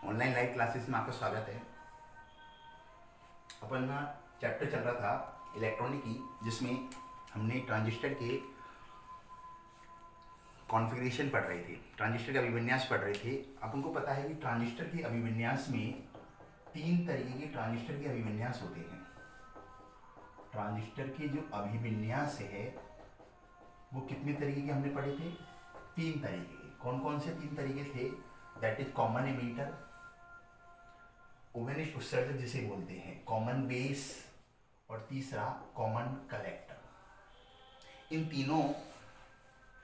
Online live classes में आपका स्वागत है। अपन ना चैप्टर चल रहा था इलेक्ट्रॉनिक की, जिसमें हमने ट्रांजिस्टर के कॉन्फ़िगरेशन पढ़ रहे थे, ट्रांजिस्टर के अभिविन्यास पढ़ रहे थे। अपन को पता है कि ट्रांजिस्टर के अभिविन्यास में तीन तरीके के ट्रांजिस्टर के अभिविन्यास होते हैं। ट्रांजिस्टर के जो अभिविन्यास है वो कितने तरीके के हमने पढ़े थे? तीन तरीके के। कौन कौन से तीन तरीके थे? दैट इज कॉमन एमीटर, ओवेनिश उत्सर्जक जिसे बोलते हैं, कॉमन बेस, और तीसरा कॉमन कलेक्टर। इन तीनों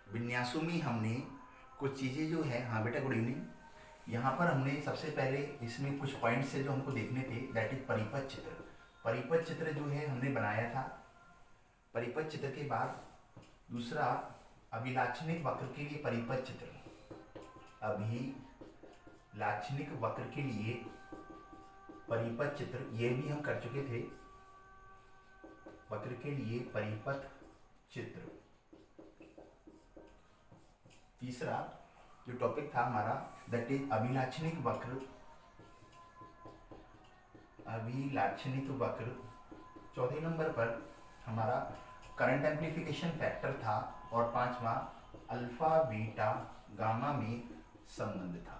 विन्यासों में हमने कुछ चीज़ें जो है, हाँ बेटा गुड इवनिंग, यहाँ पर हमने सबसे पहले इसमें कुछ पॉइंट्स है जो हमको देखने थे, दैट इज परिपथ चित्र। परिपथ चित्र जो है हमने बनाया था। परिपथ चित्र के बाद दूसरा अभिलाक्षणिक वक्र के लिए परिपथ चित्र, अभिलाक्षणिक वक्र के लिए परिपथ चित्र, ये भी हम कर चुके थे। वक्र के लिए परिपथ चित्र। तीसरा जो टॉपिक था हमारा दैट इज अभिलाक्षणिक वक्र, अभिलाक्षणिक वक्र। चौथे नंबर पर हमारा करंट एम्प्लीफिकेशन फैक्टर था, और पांचवा अल्फा बीटा गामा में संबंध था।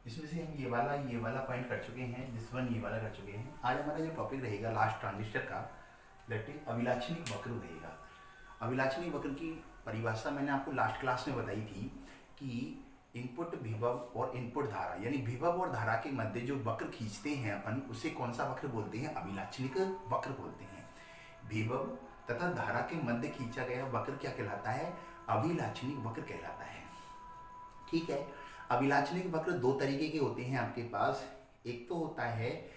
इसमें से हम ये वाला पॉइंट कर चुके हैं, दिस वन ये वाला कर चुके हैं। आज हमारा जो टॉपिक रहेगा लास्ट ट्रांजिस्टर का, दैट इज अभिलाक्षणिक वक्र रहेगा। अभिलाक्षणिक वक्र की परिभाषा मैंने आपको लास्ट क्लास में बताई थी कि इनपुट विभव और इनपुट धारा, यानी विभव और धारा के मध्य जो वक्र खींचते हैं अपन, उसे कौन सा वक्र बोलते हैं? अभिलाक्षणिक वक्र बोलते हैं। विभव तथा धारा के मध्य खींचा गया वक्र क्या कहलाता है? अभिलाक्षणिक वक्र कहलाता है। ठीक है। अभिलाक्षणिक वक्र दो तरीके के होते हैं आपके पास। एक तो होता है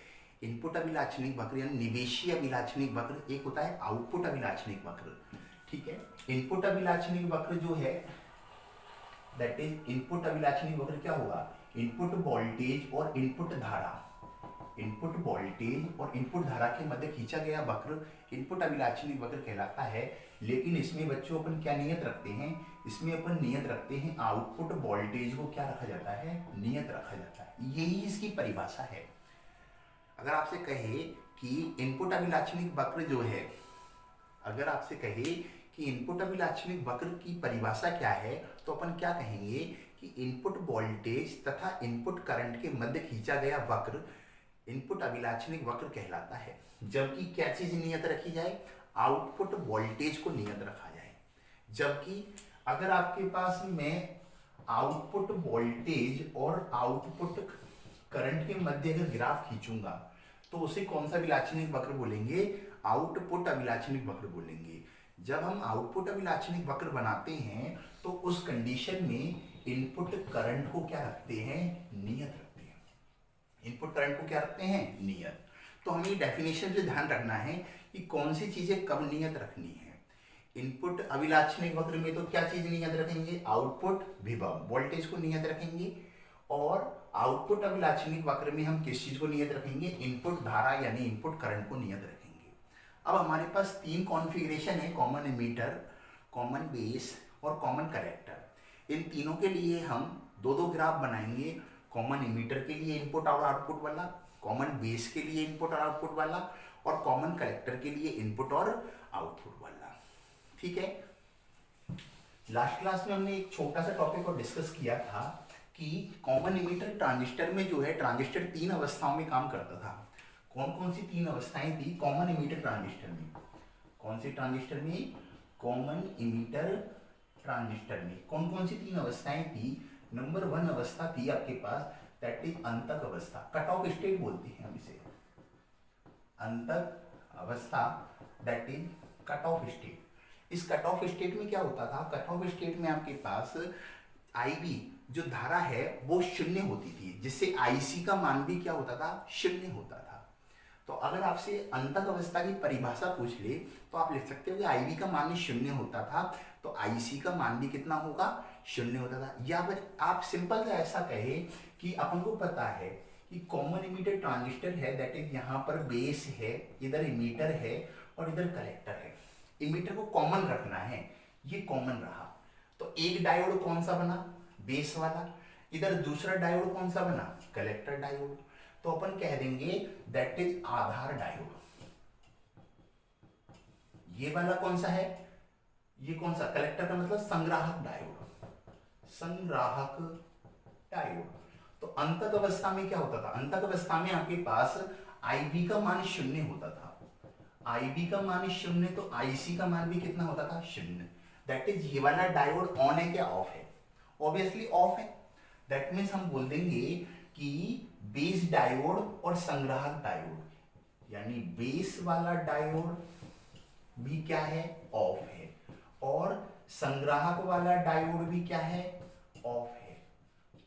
इनपुट अभिलाक्षणिक वक्र यानी निवेशीय अभिलाक्षणिक वक्र, एक होता है आउटपुट अभिलाक्षणिक वक्र। ठीक है। इनपुट अभिलाक्षणिक वक्र जो है दैट इज इनपुट अभिलाक्षणिक वक्र क्या होगा? इनपुट वोल्टेज और इनपुट धारा, इनपुट वोल्टेज और इनपुट धारा के मध्य खींचा गया वक्र इनपुट अभिलाक्षणिक वक्र कहलाता है। लेकिन इसमें बच्चों अपन क्या नियत रखते हैं? इसमें अपन नियत रखते हैं आउटपुट वोल्टेज को क्या रखा जाता है? नियत रखा जाता है। यही इसकी परिभाषा है। अगर आपसे कहे कि इनपुट अभिलाक्षणिक वक्र जो है, अगर आपसे कहे कि इनपुट अभिलाक्षणिक वक्र की परिभाषा क्या है, तो अपन क्या कहेंगे कि इनपुट वोल्टेज तथा इनपुट करंट के मध्य खींचा गया वक्र इनपुट अभिलाक्षणिक वक्र कहलाता है। जबकि क्या चीज नियत रखी जाए? आउटपुट वोल्टेज को नियत रखा जाए। जबकि अगर आपके पास में आउटपुट वोल्टेज और आउटपुट करंट के मध्य अगर ग्राफ खींचूंगा, तो उसे कौन सा अभिलाक्षणिक वक्र बोलेंगे? आउटपुट अभिलाक्षणिक वक्र बोलेंगे। जब हम आउटपुट अभिलाक्षणिक वक्र बनाते हैं तो उस कंडीशन में इनपुट करंट को क्या रखते हैं? नियत रखते हैं। इनपुट करंट को क्या रखते हैं? नियत। तो हमें डेफिनेशन से ध्यान रखना है कि कौन सी चीजें कब नियत रखनी है। इनपुट अभिलाक्षणिक वक्र में तो क्या चीज नियत रखेंगे? आउटपुट विभव वोल्टेज को नियत रखेंगे। और आउटपुट अभिलाक्षणिक वक्र में हम किस चीज को नियत रखेंगे? इनपुट धारा यानी इनपुट करंट को नियत रखेंगे। अब हमारे पास तीन कॉन्फ़िगरेशन है, कॉमन एमीटर, कॉमन बेस और कॉमन कलेक्टर। इन तीनों के लिए हम दो दो ग्राफ बनाएंगे। कॉमन एमीटर के लिए इनपुट और आउटपुट वाला, कॉमन बेस के लिए इनपुट और आउटपुट वाला, और कॉमन कलेक्टर के लिए इनपुट और आउटपुट वाला। ठीक है। लास्ट क्लास में हमने एक छोटा सा टॉपिक को डिस्कस किया था कि कॉमन एमीटर ट्रांजिस्टर में जो है, ट्रांजिस्टर तीन अवस्थाओं में काम करता था। कौन कौन सी तीन अवस्थाएं थी कॉमन एमीटर ट्रांजिस्टर में? कौन से ट्रांजिस्टर में? कॉमन एमीटर ट्रांजिस्टर में कौन कौन सी तीन अवस्थाएं थी? नंबर वन अवस्था थी आपके पास, दैट इज अंतक अवस्था, कट ऑफ स्टेट बोलते हैं हम इसे। अंतक अवस्था that is cut off state. इस कट ऑफ स्टेट में क्या होता था? कट ऑफ स्टेट में आपके पास आईबी जो धारा है वो शून्य होती थी, जिससे आईसी का मान भी क्या होता था? शून्य होता था। तो अगर आपसे अंतक अवस्था की परिभाषा पूछ ले तो आप लिख सकते हो कि आईबी का मान शून्य होता था, तो आईसी का मान भी कितना होगा? शून्य होता था। या फिर आप सिंपल से ऐसा कहे कि अपन को पता है कि कॉमन एमीटर ट्रांजिस्टर है, दैट इज यहाँ पर बेस है, इधर एमीटर है और इधर कलेक्टर है। एमीटर को कॉमन रखना है, ये कॉमन रहा। तो एक डायोड कौन सा बना? बेस वाला। इधर दूसरा डायोड कौन सा बना, कलेक्टर डायोड। तो अपन कह देंगे दैट इज आधार डायोड। ये वाला कौन सा है, ये कौन सा, कलेक्टर का मतलब संग्राहक डायोड, संग्राहक डायोड। तो अंतक अवस्था में क्या होता था, अंतक अवस्था में आपके पास आईबी का मान शून्य होता था। आईबी का मान शून्य तो आईसी का मान भी कितना होता था, शून्य। दैट इज ये वाला डायोड ऑन है क्या ऑफ है, ऑब्वियसली ऑफ है। दैट मीन्स हम बोल देंगे कि बेस डायोड और संग्राहक डायोड, यानी बेस वाला डायोड भी क्या है, ऑफ है, और संग्राहक वाला डायोड भी क्या है, ऑफ है।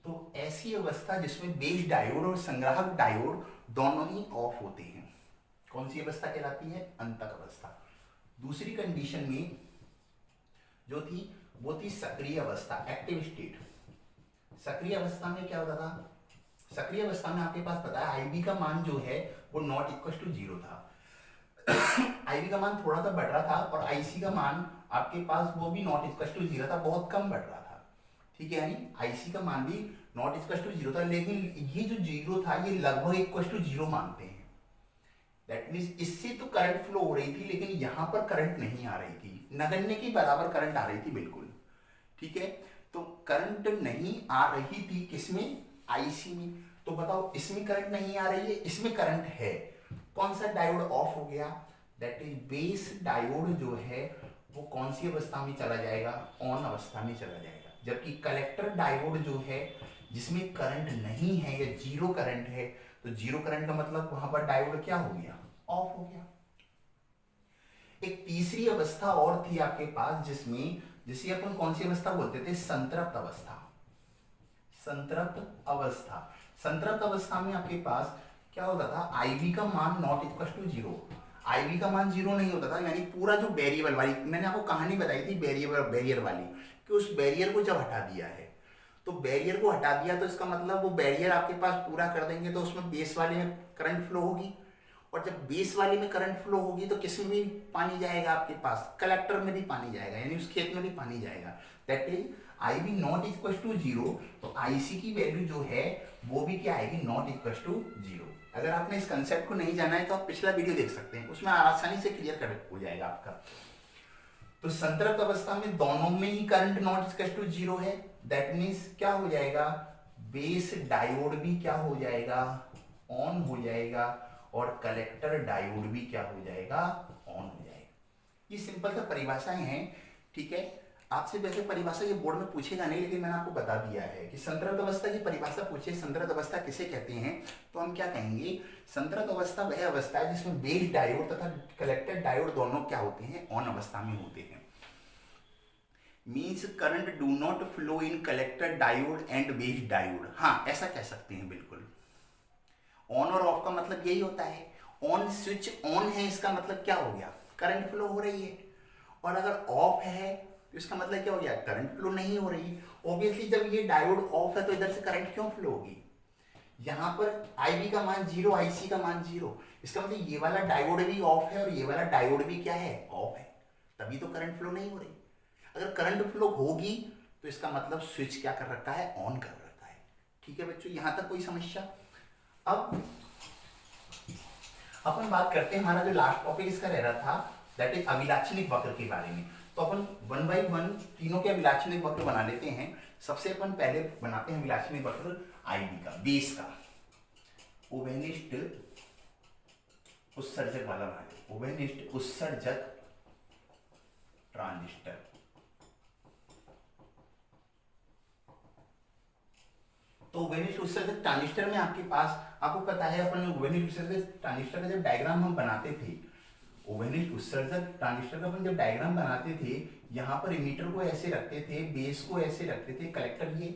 तो ऐसी अवस्था जिसमें बेस डायोड और संग्राहक डायोड दोनों ही ऑफ होते हैं, कौन सी अवस्था कहलाती है, अंतक अवस्था। दूसरी कंडीशन में जो थी वो थी सक्रिय अवस्था, एक्टिव स्टेट। सक्रिय अवस्था में क्या होता था, सक्रिय अवस्था में आपके पास पता है आईबी का मान जो है वो नॉट इक्वल टू जीरो था। आईबी का मान थोड़ा सा बढ़ रहा था और आईसी का मान आपके पास वो भी नॉट इक्वल टू जीरो था, बहुत कम बढ़ रहा था, ठीक है। यानी आईसी का मान भी नॉट इक्वल टू जीरो था, लेकिन ये जो जीरो था ये लगभग इक्वल टू जीरो मानते हैं। दैट मीन्स इससे तो करंट फ्लो हो रही थी, लेकिन यहां पर करंट नहीं आ रही थी, नगण्य के बराबर करंट आ रही थी बिल्कुल, ठीक है। तो करंट नहीं आ रही थी किसमें, आईसी में। तो बताओ इसमें करंट नहीं आ रही है, इसमें करंट है, कौन सा डायोड ऑफ हो गया, दैट इज बेस डायोड जो है वो कौन सी अवस्था में चला जाएगा, ऑन अवस्था में चला जाएगा। जबकि कलेक्टर डायोड जो है जिसमें करंट नहीं है या जीरो करंट है, तो जीरो करंट का मतलब वहां पर डायोड क्या हो गया, ऑफ हो गया। एक तीसरी अवस्था और थी आपके पास जिसमें, जिसे अपन कौन सी अवस्था बोलते थे, संतृप्त अवस्था। संतृप्त अवस्था, संतृप्त अवस्था में आपके पास क्या होता था, आईबी का मान not equal to zero, IB का मान जीरो नहीं होता था, यानी पूरा जो वेरिएबल वाली मैंने आपको कहानी बताई थी बैरियर वाली, कि उस बैरियर को जब हटा दिया है, तो बैरियर को हटा दिया तो इसका मतलब वो बैरियर आपके पास पूरा कर देंगे तो उसमें बेस वाले में करंट फ्लो होगी, और जब बेस वाले में करंट फ्लो होगी तो किस में भी पानी जाएगा आपके पास, कलेक्टर में भी पानी जाएगा, यानी उस खेत में भी पानी जाएगा। That is I B not equal to zero, तो आईसी की वैल्यू जो है वो भी क्या आएगी, नॉट इक्वल टू जीरो। अगर आपने इस कंसेप्ट को नहीं जाना है तो आप पिछला वीडियो देख सकते हैं, उसमें आसानी से क्लियर कर हो जाएगा आपका। तो संतृप्त अवस्था में दोनों में ही current not equal to zero है। दैट मीन्स क्या हो जाएगा, बेस डायोड भी क्या हो जाएगा, ऑन हो जाएगा, और कलेक्टर डायोड भी क्या हो जाएगा, ऑन हो जाएगा। ये सिंपल सा परिभाषाएं हैं, ठीक है। आपसे वैसे परिभाषा ये बोर्ड में पूछेगा नहीं, लेकिन मैंने आपको बता दिया है कि संतृप्त अवस्था की परिभाषा पूछे, संतृप्त अवस्था किसे कहते हैं, तो हम क्या कहेंगे, संतृप्त अवस्था वह अवस्था है जिसमें बेस डायोड तथा कलेक्टर डायोड दोनों क्या होते हैं, ऑन अवस्था में होते हैं। Means current do not flow in collector diode and base diode, हाँ ऐसा कह सकते हैं बिल्कुल। ऑन और ऑफ का मतलब यही होता है, ऑन स्विच ऑन है इसका मतलब क्या हो गया, करंट फ्लो हो रही है, और अगर ऑफ है तो इसका मतलब क्या हो गया, करंट फ्लो नहीं हो रही। ऑब्वियसली जब ये डायोड ऑफ है तो इधर से करंट क्यों फ्लो होगी, यहाँ पर आईबी का मान जीरो, आईसी का मान जीरो, इसका मतलब ये वाला डायोड भी ऑफ है और ये वाला डायोड भी क्या है, ऑफ है, तभी तो करंट फ्लो नहीं हो रही। अगर करंट फ्लो होगी तो इसका मतलब स्विच क्या कर रखा है, ऑन कर रखा है, ठीक है बच्चों, यहां तक कोई समस्या। अब अपन बात करते हैं, हमारा जो लास्ट टॉपिक इसका रह रहा था दैट इज अभिलाक्षणिक वक्र के बारे में। तो अपन वन बाई वन तीनों के अभिलाक्षणिक वक्र बना लेते हैं। सबसे अपन पहले बनाते हैं अभिलाक्षणिक वक्र आईबी का, बेस का, ओवेनिस्ट उत्सर्जक वाला बनाते, ओवेनिस्ट उत्सर्जक ट्रांजिस्टर। तो ओवेनिस्ट उत्सर्जक ट्रांजिस्टर में आपके पास, आपको पता है अपन ओवेनिस्ट उत्सर्जक ट्रांजिस्टर का जब डायग्राम हम बनाते थे, ओवेनिस्ट उत्सर्जक ट्रांजिस्टर का अपन जब डायग्राम बनाते थे, यहाँ पर इमीटर को ऐसे रखते थे, बेस को ऐसे रखते थे, कलेक्टर ये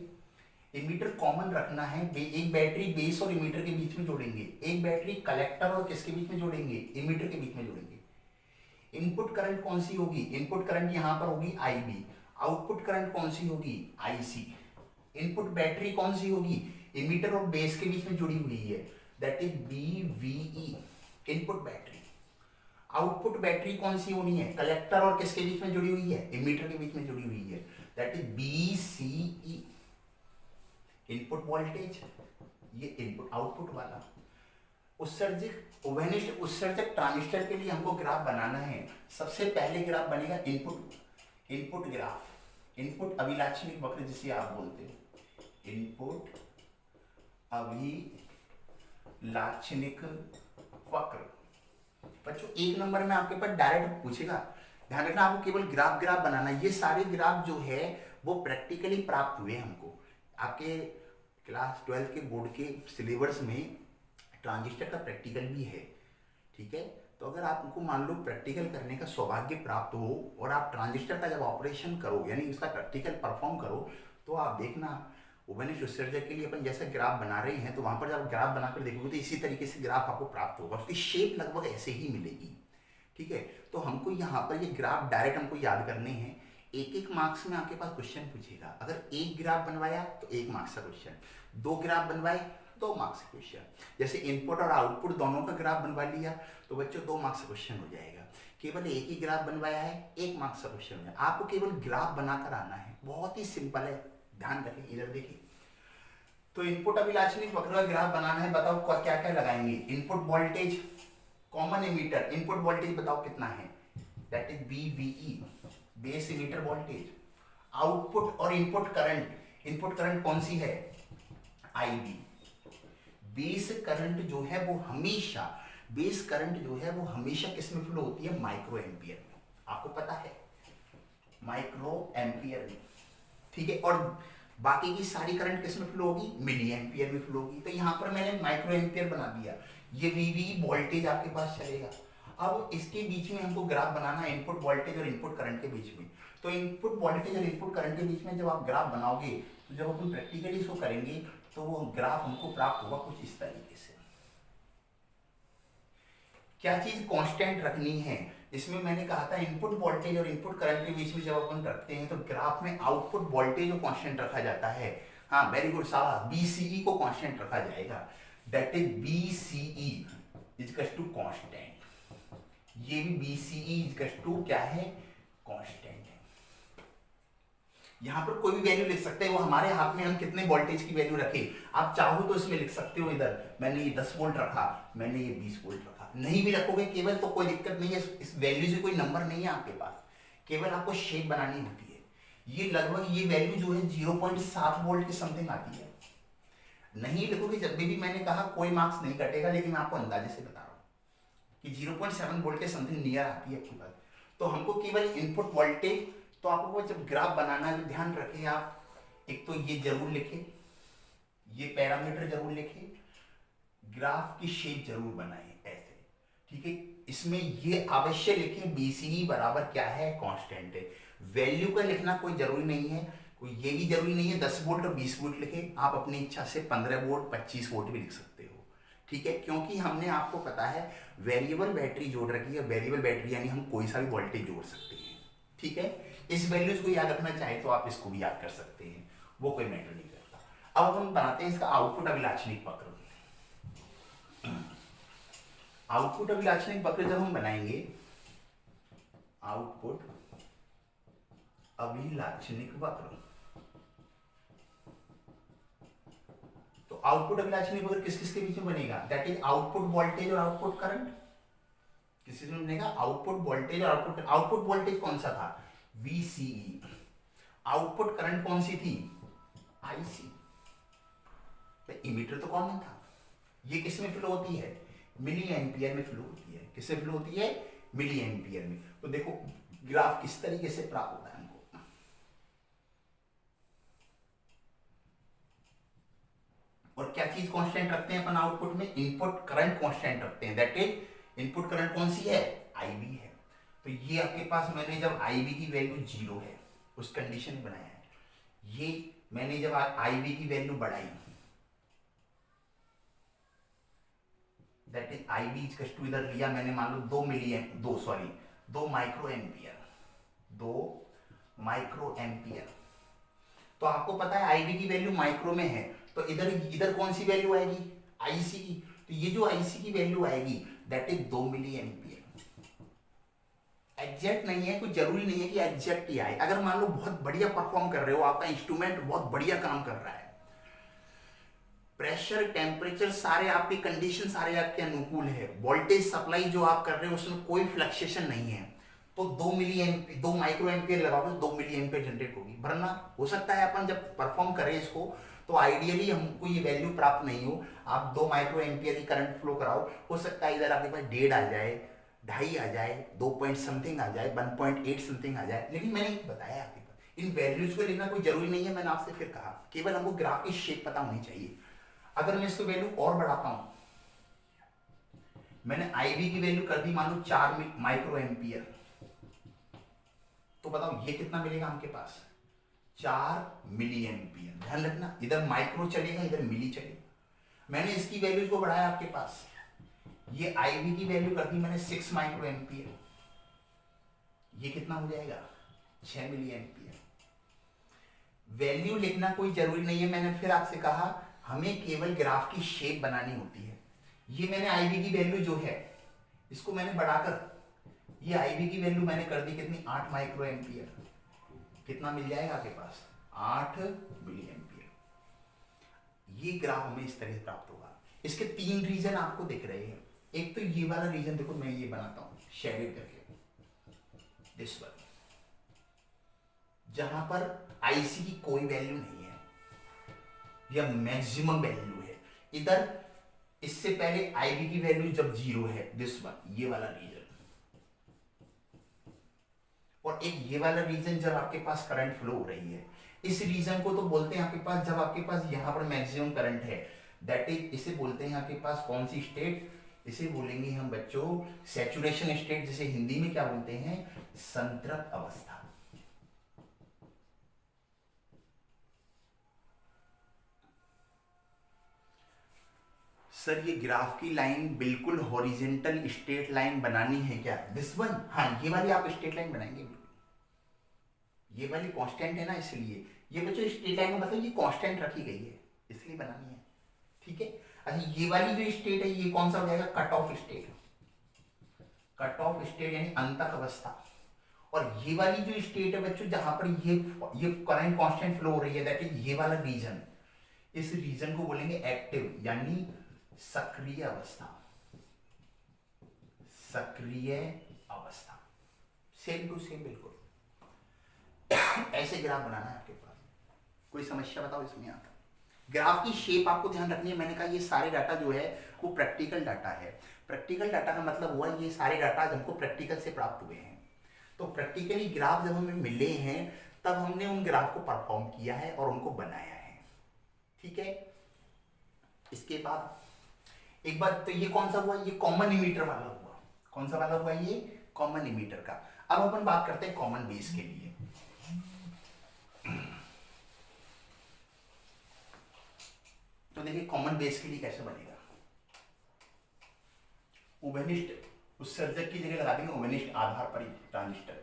इमीटर कॉमन रखना है, एक बैटरी बेस और इमीटर के बीच में जोड़ेंगे, एक बैटरी कलेक्टर और किसके बीच में जोड़ेंगे, इमीटर के बीच में जोड़ेंगे। इनपुट करंट कौन सी होगी, इनपुट करंट यहाँ पर होगी आईबी, आउटपुट करंट कौन सी होगी, आईसी। इनपुट बैटरी कौन सी होगी, इमीटर और बेस के बीच में जुड़ी हुई है, that is BVE input battery. Output battery कौन सी होनी है, कलेक्टर और किसके बीच में जुड़ी हुई है, इमीटर के बीच में जुड़ी हुई है, that is BCE. Input voltage, ये इनपुट आउटपुट वाला। उत्सर्जक ओवेनिस्ट उत्सर्जक ट्रांजिस्टर के लिए हमको ग्राफ बनाना है। सबसे पहले ग्राफ बनेगा इनपुट ग्राफ, इनपुट अभिलाक्षणिक वक्र जिसे आप बोलते हो, इनपुट अभिलाक्षणिक वक्र। बच्चों 1 नंबर में आपके पास डायरेक्ट पूछेगा, ध्यान रखना आपको केवल ग्राफ बनाना है। ये सारे ग्राफ जो है वो प्रैक्टिकली प्राप्त हुए हमको आपके क्लास 12 के बोर्ड के सिलेबस में ट्रांजिस्टर का प्रैक्टिकल भी है, ठीक है। तो अगर आपको मान लो प्रैक्टिकल करने का सौभाग्य प्राप्त हो और आप ट्रांजिस्टर का जब ऑपरेशन करो यानी उसका प्रैक्टिकल परफॉर्म करो, तो आप देखना ओवेनिस्ट उत्सर्जक के लिए अपन जैसा ग्राफ बना रहे हैं, तो वहां पर जब ग्राफ बनाकर देखोगे तो इसी तरीके से ग्राफ आपको प्राप्त होगा, उसकी शेप लगभग ऐसे ही मिलेगी, ठीक है। तो हमको यहाँ पर ये ग्राफ डायरेक्ट हमको याद करने हैं। 1-1 मार्क्स में आपके पास क्वेश्चन पूछेगा। अगर 1 ग्राफ बनवाया तो 1 मार्क्स का क्वेश्चन, 2 ग्राफ बनवाए 2 मार्क्स का क्वेश्चन। जैसे इनपुट और आउटपुट दोनों का ग्राफ बनवा लिया तो बच्चों 2 मार्क्स का क्वेश्चन हो जाएगा। केवल 1 ही ग्राफ बनवाया है, 1 मार्क्स का क्वेश्चन है। आपको केवल ग्राफ बनाकर आना है, बहुत ही सिंपल है, ध्यान रखें। इधर देखिए, तो इनपुट अभिलाक्षणिक वक्र का ग्राफ बनाना है। बताओ क्या क्या लगाएंगे। Input voltage, common emitter, input voltage बताओ कितना है, that is BVE, base emitter voltage. Output और इनपुट करंट कौन सी है, IB। बेस करंट जो है वो हमेशा किस में फ्लो होती है, माइक्रो एम्पियर में, आपको पता है, माइक्रो एम्पियर में, ठीक है। और बाकी की सारी करंट किस में फ्लो होगी, मिली एम्पियर में फ्लो होगी। तो यहाँ पर मैंने माइक्रो एम्पियर बना दिया। ये VVE वोल्टेज आपके पास चलेगा। अब इसके बीच में हमको ग्राफ बनाना है, इनपुट वोल्टेज और इनपुट करंट के बीच में। तो इनपुट वोल्टेज और इनपुट करंट के बीच में जब आप ग्राफ बनाओगे, तो जब अपन प्रैक्टिकली इसको करेंगे तो वो ग्राफ हमको प्राप्त होगा कुछ इस तरीके से। क्या चीज कांस्टेंट रखनी है, इसमें मैंने कहा था इनपुट वोल्टेज और इनपुट करंट के बीच में जब अपन रखते हैं तो ग्राफ में आउटपुट वोल्टेज को कांस्टेंट रखा जाता है। हाँ वेरी गुड साहब, BCE को कांस्टेंट रखा जाएगा, that is BCE equals to constant. ये भी BCE इक्वल्स टू क्या है, कांस्टेंट है। यहाँ पर कोई भी वैल्यू लिख सकते हैं, वो हमारे हाथ में, हम कितने वोल्टेज की वैल्यू रखे। आप चाहो तो इसमें लिख सकते हो, इधर मैंने ये 10 वोल्ट रखा, मैंने ये 20 वोल्ट रखा। नहीं भी रखोगे केवल तो कोई दिक्कत नहीं है, इस वैल्यू से कोई नंबर नहीं है आपके पास, केवल आपको शेप बनानी होती है। ये लगभग ये वैल्यू जो है 0.7 वोल्ट के समथिंग आती है। नहीं लिखोगे जब भी मैंने कहा कोई मार्क्स नहीं कटेगा, लेकिन मैं आपको अंदाजे से बता रहा हूँ कि 0.7 वोल्ट के समथिंग नियर आती है आपके पास। तो हमको केवल इनपुट वोल्टेज, तो आपको जब ग्राफ बनाना है तो ध्यान रखें आप, एक तो ये जरूर लिखें, ये पैरामीटर जरूर लिखें, ग्राफ की शेप जरूर बनाएं ऐसे, ठीक है। इसमें ये अवश्य लिखें BCE बराबर क्या है, कांस्टेंट है। वैल्यू का लिखना कोई जरूरी नहीं है, कोई ये भी जरूरी नहीं है 10 वोल्ट और 20 वोल्ट लिखे, आप अपनी इच्छा से 15 वोल्ट 25 वोल्ट भी लिख सकते हो, ठीक है। क्योंकि हमने आपको पता है वेरिएबल बैटरी जोड़ रखी है, वेरिएबल बैटरी यानी हम कोई सा भी वोल्टेज जोड़ सकते हैं, ठीक है। इस वैल्यूज को याद रखना चाहे तो आप इसको भी याद कर सकते हैं, वो कोई मैटर नहीं करता। अब हम बनाते हैं इसका आउटपुट अभिलाक्षणिक वक्र। आउटपुट अभिलाक्षणिक वक्र जब हम बनाएंगे, आउटपुट अभिलाक्षणिक वक्र, तो आउटपुट अभिलाक्षणिक वक्र किस किस के बीच में बनेगा, दैट इज आउटपुट वोल्टेज और आउटपुट करंट। किस में बनेगा, आउटपुट वोल्टेज और आउटपुट वोल्टेज कौन सा था, VCE। आउटपुट करंट कौन सी थी, IC। तो इमीटर तो कॉमन था। ये किस में फ्लो होती है, मिली एम्पियर में फ्लो होती है। किससे फ्लो होती है, मिली एम्पियर में। तो देखो ग्राफ किस तरीके से प्राप्त होता है हमको, और क्या चीज कांस्टेंट रखते हैं अपन आउटपुट में, इनपुट करंट कांस्टेंट रखते हैं, दैट इज इनपुट करंट कौन सी है, IB है। तो ये आपके पास मैंने जब IB की वैल्यू 0 है उस कंडीशन में बनाया है। ये मैंने जब IB की वैल्यू बढ़ाई, that is IB equal to, इधर लिया मैंने मान लो 2 माइक्रो एम्पियर, 2 माइक्रो एम्पियर। तो आपको पता है IB की वैल्यू माइक्रो में है, तो इधर कौन सी वैल्यू आएगी, IC की। तो ये जो IC की वैल्यू आएगी that is 2 milli ampere. Exact नहीं है, कोई जरूरी नहीं है कि एग्जैक्ट ही आए। अगर मान लो बहुत बढ़िया परफॉर्म कर रहे हो, आपका इंस्ट्रूमेंट बहुत बढ़िया काम कर रहा है, प्रेशर टेम्परेचर सारे आपके कंडीशन सारे आपके अनुकूल है, वोल्टेज सप्लाई जो आप कर रहे हो उसमें कोई फ्लक्चुएशन नहीं है, तो 2 माइक्रो एम्पियर लगाओगे तो 2 मिली एम्पियर जनरेट होगी। वरना हो सकता है अपन जब परफॉर्म करें इसको तो आइडियली हमको ये वैल्यू प्राप्त नहीं हो, आप 2 माइक्रो एम्पियर की करंट फ्लो कराओ, हो सकता है इधर आपके पास 1.5 आ जाए, 2.5 आ जाए, 2 पॉइंट समथिंग आ जाए, 1.8 समथिंग आ जाए। लेकिन मैंने बताया आपके पास इन वैल्यूज को लिखना कोई जरूरी नहीं है। मैंने आपसे फिर कहा केवल हमको ग्राफ की शेप पता होनी चाहिए। अगर मैं इसको वैल्यू और बढ़ाता हूं, मैंने आईवी की वैल्यू कर दी मान लो 4 माइक्रो एम्पियर, तो बताओ ये कितना मिलेगा हमके पास, 4 मिली एम्पियर। ध्यान रखना इधर माइक्रो चलेगा इधर मिली चलेगा। मैंने इसकी वैल्यूज को बढ़ाया आपके पास, ये आईवी की वैल्यू कर दी मैंने 6 माइक्रो एम्पियर, ये कितना हो जाएगा 6 मिली एम्पियर। वैल्यू लिखना कोई जरूरी नहीं है। मैंने फिर आपसे कहा हमें केवल ग्राफ की शेप बनानी होती है। ये मैंने आईवी की वैल्यू जो है इसको मैंने बढ़ाकर, ये आईवी की वैल्यू मैंने कर दी कितनी 8 माइक्रो एम्पियर, कितना मिल जाएगा आपके पास 8 मिली एम्पियर। ये ग्राफ हमें इस तरह से प्राप्त होगा। इसके 3 रीजन आपको दिख रहे हैं। एक तो ये वाला रीजन देखो, मैं ये बनाता हूं शेडेड करके, दिस वन, जहां पर आईसी की कोई वैल्यू नहीं है या मैक्सिमम वैल्यू है। इधर इससे पहले आईवी की वैल्यू जब 0 है, दिस वन, ये वाला रीजन, और एक ये वाला रीजन जब आपके पास करंट फ्लो हो रही है। इस रीजन को तो बोलते हैं आपके पास, जब आपके पास यहां पर मैक्सिमम करंट है, दैट इज, इसे बोलते हैं आपके पास कौन सी स्टेट, इसे बोलेंगे हम बच्चों सैचुरेशन स्टेट, जिसे हिंदी में क्या बोलते हैं, संतृप्त अवस्था। सर ये ग्राफ की लाइन बिल्कुल हॉरिजेंटल स्ट्रेट लाइन बनानी है क्या, दिस वन, हाँ ये वाली आप स्ट्रेट लाइन बनाएंगे बिल्कुल, ये वाली कांस्टेंट है ना, इसलिए ये बच्चों स्ट्रेट लाइन का मतलब ये कांस्टेंट रखी गई है इसलिए बनानी है, ठीक है। अच्छा ये वाली जो स्टेट है ये कौन सा हो जाएगा, cut off state, cut off state यानी अंतक अवस्था। और ये वाली जो स्टेट है बच्चों जहां पर ये करंट कांस्टेंट फ्लो हो रही है, दैट इज ये वाला रीजन, इस रीजन को बोलेंगे एक्टिव यानी सक्रिय अवस्था, सक्रिय अवस्था, सेम टू सेम बिल्कुल। ऐसे ग्राफ बनाना है आपके पास, कोई समस्या बताओ इसमें। आता ग्राफ की शेप आपको ध्यान रखनी है। मैंने कहा ये सारे डाटा जो है वो प्रैक्टिकल डाटा है। प्रैक्टिकल डाटा का मतलब हुआ ये सारे डाटा हमको प्रैक्टिकल से प्राप्त हुए हैं। तो प्रैक्टिकली ग्राफ जब हमें मिले हैं तब हमने उन ग्राफ को परफॉर्म किया है और उनको बनाया है, ठीक है। इसके बाद एक बात, तो ये कौन सा हुआ, ये कॉमन इमीटर वाला हुआ। कौन सा वाला हुआ, ये कॉमन इमीटर का। अब अपन बात करते हैं कॉमन बेस के लिए। तो देखिए कॉमन बेस के लिए कैसे बनेगा, उभयनिष्ठ उत्सर्जक की जगह लगा देंगे उभयनिष्ठ आधार पर ट्रांजिस्टर,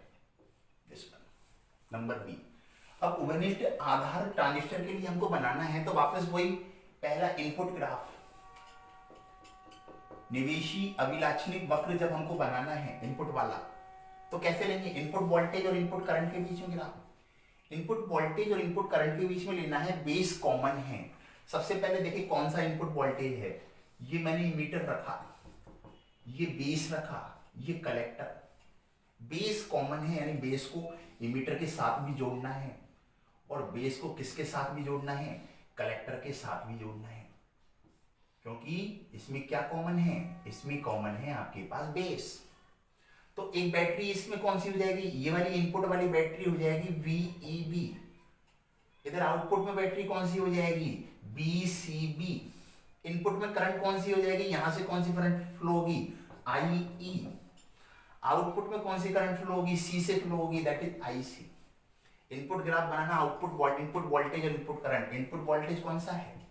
नंबर बी। अब उभयनिष्ठ आधार ट्रांजिस्टर के लिए हमको बनाना है तो वापस वही पहला इनपुट ग्राफ, निवेशी अभिलाक्षणिक वक्र जब हमको बनाना है इनपुट वाला, तो कैसे लेंगे, इनपुट वोल्टेज और इनपुट करंट के बीच में ग्राफ। इनपुट वोल्टेज और इनपुट करंट के बीच में लेना है, बेस कॉमन है। सबसे पहले देखिए कौन सा इनपुट वोल्टेज है, ये मैंने इमीटर रखा, ये बेस रखा, ये कलेक्टर। बेस कॉमन है यानी बेस को इमीटर के साथ भी जोड़ना है और बेस को किसके साथ भी जोड़ना है, कलेक्टर के साथ भी जोड़ना है, क्योंकि इसमें क्या कॉमन है, इसमें कॉमन है आपके पास बेस। तो एक बैटरी इसमें कौन सी हो जाएगी, ये वाली इनपुट वाली बैटरी हो जाएगी VEB। इधर आउटपुट में बैटरी कौन सी हो जाएगी, BCB। इनपुट में करंट कौन सी हो जाएगी, यहां से कौन सी करंट फ्लो होगी, IE। आउटपुट में कौन सी करंट फ्लो होगी, C से फ्लो होगी, that is IC। Input graph banana, output input voltage और इनपुट करंट। इनपुट वोल्टेज कौन सा है,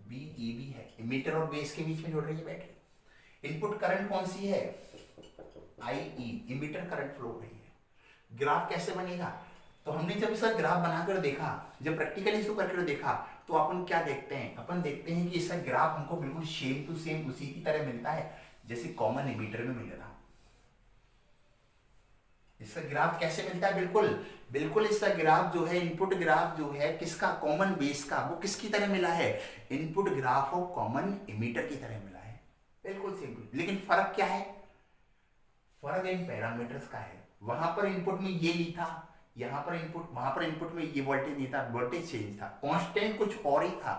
VEB है, इमीटर और बेस के बीच में जोड़ रही है बैटरी। इनपुट करंट कौन सी है, IE, इमीटर करंट फ्लो हो रही है। ग्राफ कैसे बनेगा, तो हमने जब इसका ग्राफ बनाकर देखा, जब प्रैक्टिकली इसको करके देखा, तो अपन क्या देखते हैं, अपन देखते हैं कि इसका ग्राफ हमको बिल्कुल सेम टू सेम उसी की तरह मिलता है जैसे कॉमन इमीटर में मिल रहा। इसका ग्राफ कैसे मिलता है? बिल्कुल बिल्कुल, इसका ग्राफ जो है, इनपुट ग्राफ जो है किसका, कॉमन बेस का, वो किसकी तरह मिला है? Input graph of common emitter की तरह मिला है। बिल्कुल सिंपल, लेकिन फर्क क्या है? फर्क इन पैरामीटर्स का है। वहां पर इनपुट में ये नहीं था, यहाँ पर इनपुट, वहां पर इनपुट में ये वोल्टेज नहीं था, वोल्टेज चेंज था, कांस्टेंट कुछ और ही था।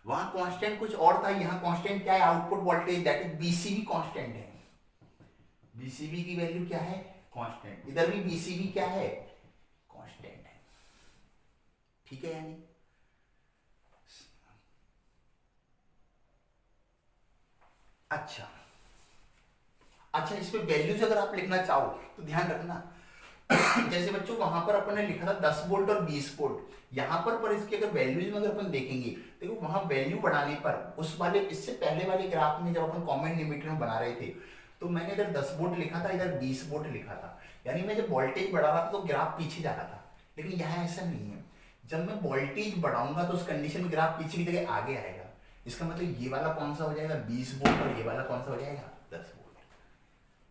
वहां कांस्टेंट कुछ और था, यहाँ कांस्टेंट क्या है? Output voltage, that is BCB constant है। बीसीबी की वैल्यू क्या है? कांस्टेंट। इधर भी बीसीबी क्या है? कांस्टेंट है। ठीक है यानी अच्छा अच्छा, इसमें वैल्यूज अगर आप लिखना चाहो तो ध्यान रखना जैसे बच्चों वहां पर अपन ने लिखा था 10 वोल्ट और 20 वोल्ट, यहां पर इसके अगर वैल्यूज में अगर अपन देखेंगे, देखो वहां वैल्यू बढ़ाने पर उस वाले, इससे पहले वाले ग्राफ में जब अपन कॉमन लिमिटर में बना रहे थे, तो मैंने इधर 10 वोल्ट लिखा था, इधर 20 वोल्ट लिखा था, यानी मैं जब वोल्टेज बढ़ा रहा था तो ग्राफ पीछे जा रहा था। लेकिन यहाँ ऐसा नहीं है, जब मैं वोल्टेज बढ़ाऊंगा तो उस कंडीशन में ग्राफ पीछे की जगह आगे आएगा। इसका मतलब ये वाला कौन सा हो जाएगा? 20 वोल्ट, और ये वाला कौन सा हो जाएगा? 10 वोल्ट।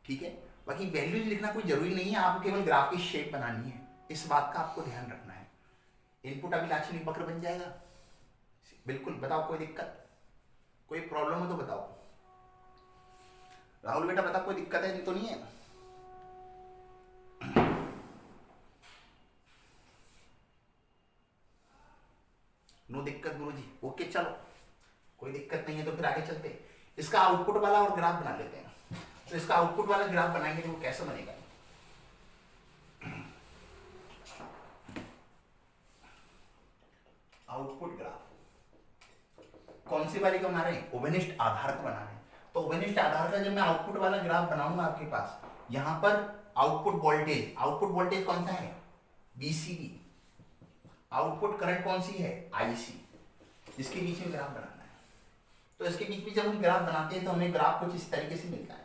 ठीक है, बाकी वैल्यूज लिखना कोई जरूरी नहीं है, आपको केवल ग्राफ की शेप बनानी है, इस बात का आपको ध्यान रखना है। इनपुट अभिलाक्षणिक वक्र बन जाएगा। बिल्कुल, बताओ कोई दिक्कत, कोई प्रॉब्लम हो तो बताओ। राहुल बेटा बता, कोई दिक्कत है तो नहीं है? नो दिक्कत गुरुजी, ओके चलो, कोई दिक्कत नहीं है तो फिर आगे चलते। इसका आउटपुट वाला और ग्राफ बना लेते हैं। तो इसका आउटपुट वाला ग्राफ बनाएंगे तो वो कैसे बनेगा? आउटपुट ग्राफ कौन सी वाली का बना रहे हैं? ओवेनिस्ट आधार का बना रहे हैं। तो ओवेनिस्ट आधार का जब मैं आउटपुट वाला ग्राफ बनाऊंगा आपके पास, यहां पर आउटपुट वोल्टेज कौन सा है? बीसीबी। आउटपुट करंट कौन सी है? आईसी। इसके बीच में ग्राफ बनाना है। तो इसके बीच में जब हम ग्राफ बनाते हैं तो हमें ग्राफ कुछ इस तरीके से मिलता है।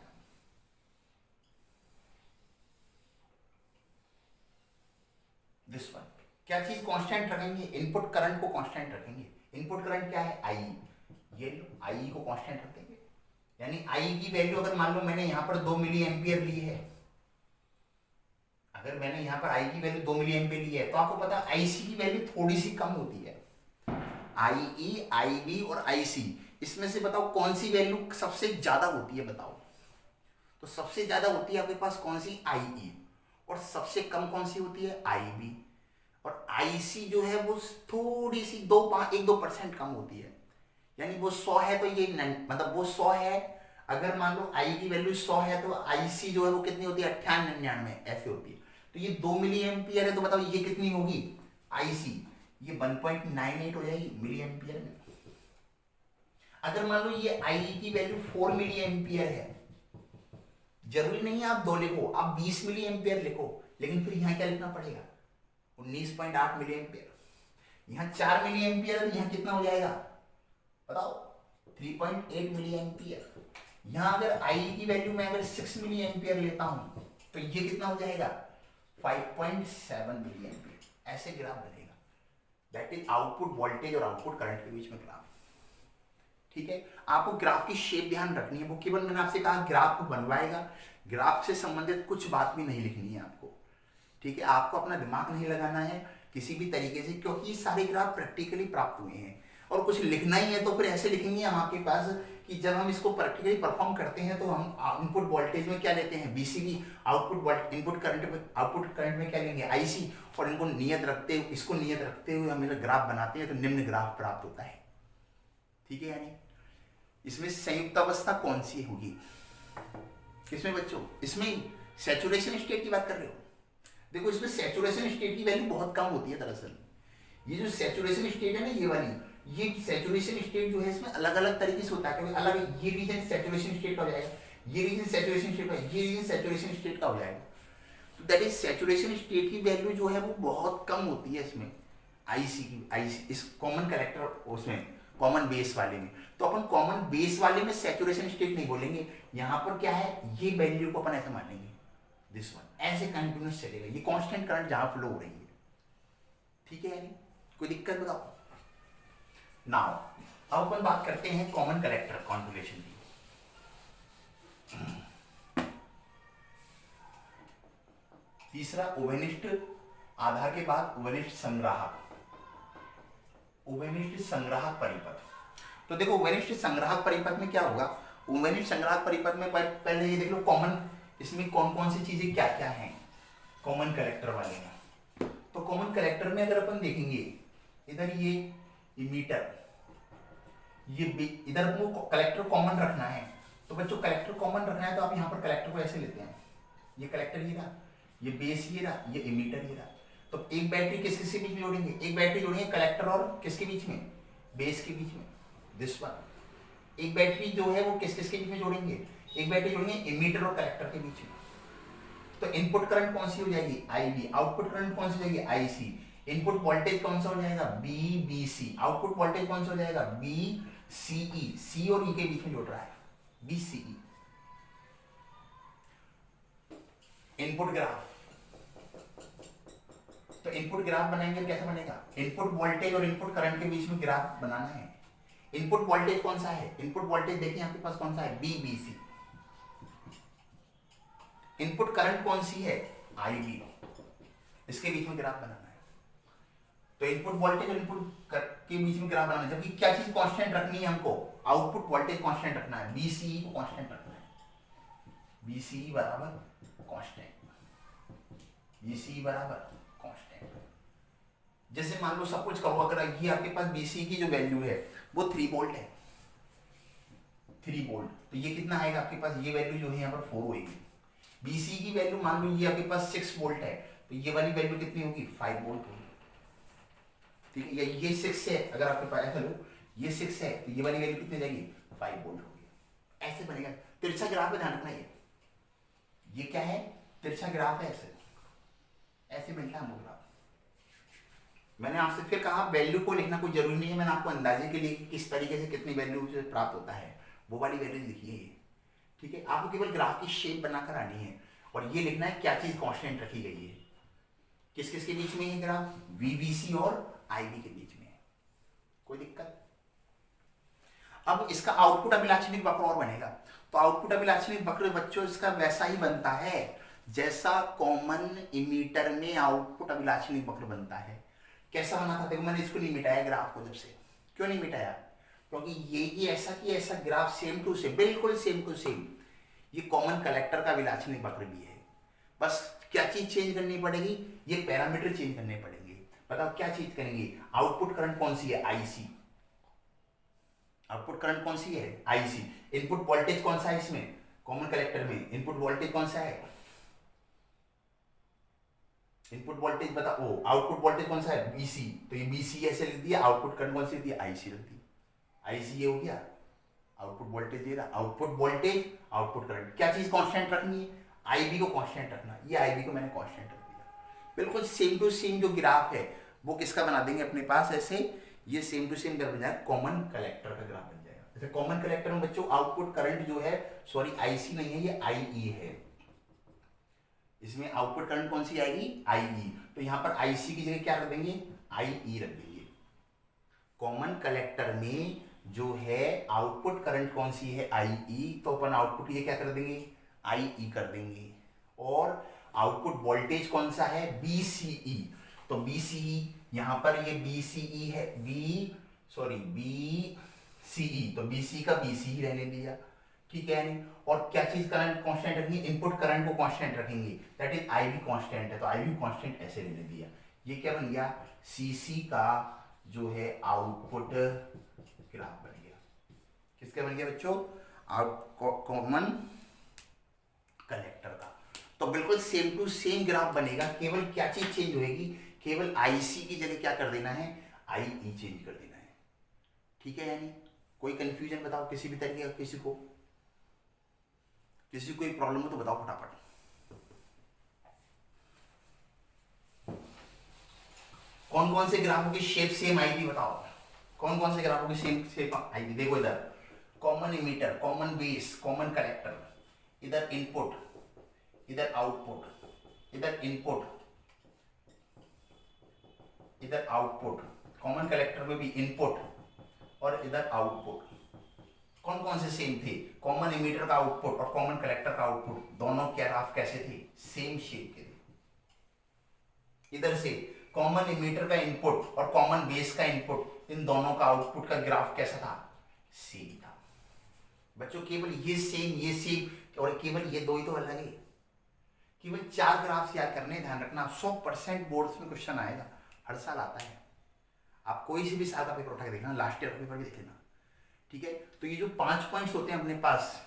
दिस वन, क्या चीज कांस्टेंट रखेंगे? इनपुट करंट को कांस्टेंट रखेंगे। इनपुट करंट क्या है? आई। ये आई को कांस्टेंट रख देंगे, यानी आई की वैल्यू अगर मान लो मैंने यहां पर 2 मिली एम्पियर ली है, अगर मैंने यहां पर आई की वैल्यू 2 मिली एम्पियर ली है, तो आपको पता है आईसी की वैल्यू थोड़ी सी कम होती है। आईई, आईबी और आईसी, इसमें से बताओ कौन सी वैल्यू सबसे ज्यादा होती है? बताओ। तो सबसे ज्यादा होती है आपके पास कौन सी? आईई। और सबसे कम कौन सी होती है? आईबी। और आईसी जो है वो थोड़ी सी 1-2% कम होती है, यानी वो 100 है तो ये मतलब वो 100 है, अगर मान लो आई की वैल्यू 100 है तो आईसी जो है वो कितनी होती है? 98-99 ऐसे होती है। तो ये 2 मिली एम्पियर है, तो बताओ ये कितनी होगी? आईसी ये 1.98 हो जाएगी मिली एम्पियर में। अगर मान लो ये आई की वैल्यू 4 मिली एम्पियर है, जरूरी नहीं है आप 2 लिखो, आप 20 मिली एम्पियर लिखो, लेकिन फिर यहाँ क्या लिखना पड़ेगा? 19.8 मिली एम्पियर। यहाँ 4 मिली एम्पियर है तो यहाँ कितना हो जाएगा बताओ? 3.8 मिली एम्पियर। यहाँ अगर आई की वैल्यू मैं अगर 6 मिली एम्पियर लेता हूं तो ये कितना हो जाएगा? 5.7 मिली एम्पियर। ऐसे ग्राफ बनेगा, दैट इज आउटपुट वोल्टेज और आउटपुट करंट के बीच में ग्राफ। ठीक है, आपको ग्राफ की शेप ध्यान रखनी है। वो केवल मैंने आपसे कहा ग्राफ को बनवाएगा, ग्राफ से संबंधित कुछ बात भी नहीं लिखनी है आपको। ठीक है, आपको अपना दिमाग नहीं लगाना है किसी भी तरीके से, क्योंकि ये सारे ग्राफ प्रैक्टिकली प्राप्त हुए हैं और कुछ लिखना ही है तो फिर ऐसे लिखेंगे हम आपके पास कि जब हम इसको प्रैक्टिकली परफॉर्म करते हैं तो हम इनपुट वोल्टेज में क्या लेते हैं? बीसीबी। इनपुट करंट में क्या लेंगे? आईसी। और इनको इसको नियत रखते हुए हम ग्राफ बनाते हैं तो निम्न ग्राफ प्राप्त होता है। ठीक है, यानी इसमें संयुक्त अवस्था कौन सी होगी? किसमें बच्चों? इसमें सैचुरेशन स्टेट की बात कर रहे हो? देखो इसमें सैचुरेशन स्टेट की वैल्यू बहुत कम होती है। दरअसल ये जो सैचुरेशन स्टेट है ना, ये वाली, ये सैचुरेशन स्टेट जो है इसमें अलग अलग तरीके से होता है। अलग ये रीजन सैचुरेशन स्टेट का हो जाएगा, ये रीजन सैचुरेशन स्टेट का, ये रीजन सैचुरेशन स्टेट का हो जाएगा। तो दैट इज सैचुरेशन स्टेट की वैल्यू जो है वो बहुत कम होती है इसमें, आईसी इस कॉमन कलेक्टर उसमें कॉमन बेस वाले में। तो अपन कॉमन बेस वाले में सैचुरेशन स्टेट नहीं बोलेंगे, यहां पर क्या है? ये वैल्यू को अपन ऐसे मानेंगे, दिस वन, ऐसे कंटिन्यूस चलेगा, ये कांस्टेंट करंट जहां फ्लो हो रही है। ठीक है, यानी कोई दिक्कत बताओ? नाउ अब अपन बात करते हैं कॉमन कलेक्टर कॉन्फ़िगरेशन की। तीसरा उभयनिष्ठ आधार के बाद उभयनिष्ठ संग्राहक, उभयनिष्ठ संग्राहक परिपथ। तो देखो उभयनिष्ठ संग्राहक परिपथ में क्या होगा, उभयनिष्ठ संग्राहक परिपथ में पहले ये देख लो कॉमन, इसमें कौन कौन सी चीजें क्या क्या हैं कॉमन कलेक्टर वाले में। तो कॉमन कलेक्टर में अगर अपन देखेंगे इधर ये इमीटर, ये इधर अपने कलेक्टर कॉमन रखना है। तो बच्चों कलेक्टर कॉमन रखना है तो आप यहाँ पर कलेक्टर को ऐसे लेते हैं, ये कलेक्टर ये रहा, ये बेस ये रहा, ये इमीटर ये रहा। तो एक बैटरी किस किसके बीच में जोड़ेंगे, एक बैटरी जोड़ेंगे कलेक्टर और किसके बीच में, बेस के बीच में, दिस वन। एक बैटरी जो है वो किस किसके बीच में जोड़ेंगे, एक बैटरी जोड़ेंगे इमीटर और कलेक्टर के बीच में। तो इनपुट करंट कौन सी हो जाएगी, आईबी। आउटपुट करंट कौन सी हो जाएगी, आईसी। इनपुट वोल्टेज कौन सा हो जाएगा, बीबीसी। आउटपुट वोल्टेज कौन सा हो जाएगा, बीसीई। सी और ई के बीच में जोड़ रहा है, बीसीई। इनपुट ग्राफ, तो इनपुट ग्राफ बनाएंगे कैसे बनेगा, इनपुट वोल्टेज और इनपुट करंट के बीच में ग्राफ बनाना है। इनपुट वोल्टेज कौन सा है, इनपुट वोल्टेज देखिए आपके पास कौन सा है, बीबीसी। इनपुट करंट कौन सी है, आईबी। इसके बीच में ग्राफ बनाना है। तो इनपुट वोल्टेज और इनपुट के बीच में ग्राफ बनाना है, जबकि क्या चीज कांस्टेंट रखनी है हमको, आउटपुट वोल्टेज कांस्टेंट रखना है, बीसीई को कांस्टेंट रखना है। बीसीई बराबर कांस्टेंट, बीसीई बराबर कांस्टेंट। जैसे मान लो सब कुछ कहो, अगर ये आपके पास बीसीई की जो वैल्यू है वो 3 वोल्ट है, 3 वोल्ट, तो ये कितना आएगा आपके पास, ये वैल्यू जो है यहाँ पर 4 होगी। बीसी की वैल्यू मान लो ये आपके पास 6 वोल्ट है, तो ये वाली वैल्यू कितनी होगी, 5 वोल्ट होगी। ठीक है, ये 6 है, अगर आपके पास ऐसा लो ये 6 है तो ये वाली वैल्यू कितनी जाएगी, 5 वोल्ट होगी। ऐसे बनेगा तिरछा ग्राफ में, ध्यान रखना। ये क्या है, तिरछा ग्राफ है, ऐसे मिलता है ग्राफ। मैंने आपसे फिर कहा वैल्यू को लिखना कोई जरूरी नहीं है, मैंने आपको अंदाजे के लिए किस तरीके से कितनी वैल्यू से प्राप्त होता है वो वाली वैल्यू लिखी है। ठीक है, आपको केवल ग्राफ की शेप बनाकर आनी है और ये लिखना है क्या चीज कांस्टेंट रखी गई है, किस किस के बीच में है ग्राफ, वीवीसी और आईबी के बीच में है। कोई दिक्कत। अब इसका आउटपुट अभिलाक्षणिक वक्र और बनेगा। तो आउटपुट अभिलाक्षणिक वक्र बच्चों इसका वैसा ही बनता है जैसा कॉमन इमीटर में आउटपुट अभिलाक्षणिक वक्र बनता है। कैसा बना था देखो, मैंने इसको नहीं मिटाया ग्राफ को, जब से क्यों नहीं मिटाया, क्योंकि ये ऐसा कि ऐसा ग्राफ सेम टू सेम, बिल्कुल सेम टू सेम ये कॉमन कलेक्टर का अभिलाक्षणिक वक्र भी है। बस क्या चीज चेंज करनी पड़ेगी, ये पैरामीटर चेंज करने पड़ेंगे। बताओ क्या चीज करेंगे, आउटपुट करंट कौन सी है, आईसी। आउटपुट करंट कौन सी है, आईसी। इनपुट वोल्टेज कौन सा है इसमें, कॉमन कलेक्टर में इनपुट वोल्टेज कौन सा है, इनपुट वोल्टेज बताओ, आउटपुट वोल्टेज कौन सा है, बीसी। तो ये बीसी ऐसे लिख दिया, आउटपुट करंट कौन सी लिख दिया, आईसी लिख दी। आईसी ये हो गया, आउटपुट वोल्टेज ये रहा, आउटपुट वोल्टेज आउटपुट करंट। क्या चीज कांस्टेंट रखनी है, आईबी को कांस्टेंट रखना। ये आईबी को मैंने कांस्टेंट रख दिया। बिल्कुल सेम टू सेम जो ग्राफ है वो किसका बना देंगे अपने पास, ऐसे ये सेम टू सेम ग्राफ बन जाएगा, कॉमन कलेक्टर का ग्राफ बन जाएगा। जैसे कॉमन कलेक्टर में बच्चों आउटपुट करंट जो है, सॉरी आईसी नहीं है, ये आईई है। इसमें आउटपुट करंट कौन सी आएगी, आईई। तो यहां पर आईसी की जगह क्या रख देंगे, आईई रख देंगे। कॉमन कलेक्टर में जो है आउटपुट करंट कौन सी है, आईई, तो अपन आउटपुट ये क्या कर देंगे, आईई कर देंगे। और आउटपुट वोल्टेज कौन सा है, बीसीई। तो बीसीई यहां पर ये बीसीई है, बीसीई, तो बीसी का बीसी रहने दिया। ठीक है, और क्या चीज करंट कांस्टेंट रखेंगे, इनपुट करंट को कांस्टेंट रखेंगे, दैट इज आईवी कांस्टेंट है, तो आईवी कांस्टेंट ऐसे रहने दिया। ये क्या बन गया, सीसी का जो है आउटपुट ग्राफ बन गया। किसका बन गया बच्चों, कॉमन कलेक्टर का। तो बिल्कुल सेम टू सेम ग्राफ बनेगा, केवल क्या चीज चेंज होगी, केवल आईसी की जगह क्या कर देना है, आईई चेंज कर देना है। ठीक है, यानी कोई कंफ्यूजन बताओ किसी भी तरीके का, किसी को कोई प्रॉब्लम हो तो बताओ फटाफट। कौन कौन से ग्राफों की शेप सेम आएगी बताओ, कौन कौन से ग्राफों की सेम शेप आएगी। देखो इधर common emitter, common base, common collector, इधर इनपुट, इधर आउटपुट, इधर इनपुट, इधर आउटपुट, कॉमन कलेक्टर में भी इनपुट और इधर आउटपुट। कौन कौन से सेम थे, कॉमन इमीटर का आउटपुट और कॉमन कलेक्टर का आउटपुट, दोनों ग्राफ कैसे थे, सेम शेप के थे। इधर से कॉमन इमीटर का इनपुट और कॉमन बेस का इनपुट, इन दोनों का आउटपुट का ग्राफ कैसा था, सेम था बच्चों। केवल ये सेम और केवल ये दो ही तो अलग है। केवल 4 ग्राफ्स याद करने, ध्यान रखना 100% बोर्ड्स में क्वेश्चन आएगा, हर साल आता है। आप कोई से भी साल का पेपर उठा के देखना, लास्ट ईयर का पेपर भी देख लेना, ठीक है। तो ये जो 5 पॉइंट्स होते हैं अपने पास,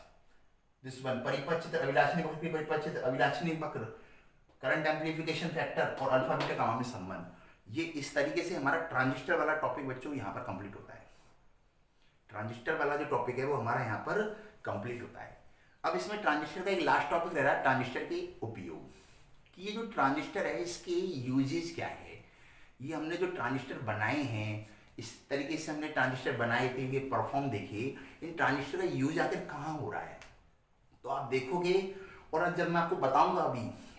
दिस वन परिपथ अभिलाषणिक वक्र, परिपथ अभिलाषणिक वक्र, करंट एम्प्लीफिकेशन फैक्टर और अल्फा बीटा गामा में संबंध, ये इस तरीके से हमारा ट्रांजिस्टर वाला टॉपिक बच्चों यहाँ पर कंप्लीट होता है। ट्रांजिस्टर वाला जो टॉपिक है वो हमारा यहाँ पर कंप्लीट होता है। अब इसमें ट्रांजिस्टर का एक लास्ट टॉपिक रह रहा है, ट्रांजिस्टर के उपयोग, कि ये जो ट्रांजिस्टर है इसके यूजेस क्या है। ये हमने जो ट्रांजिस्टर बनाए हैं, इस तरीके से हमने ट्रांजिस्टर बनाए थे, ये परफॉर्म देखे, इन ट्रांजिस्टर का यूज आखिर कहाँ हो रहा है, तो आप देखोगे। और जब मैं आपको बताऊंगा,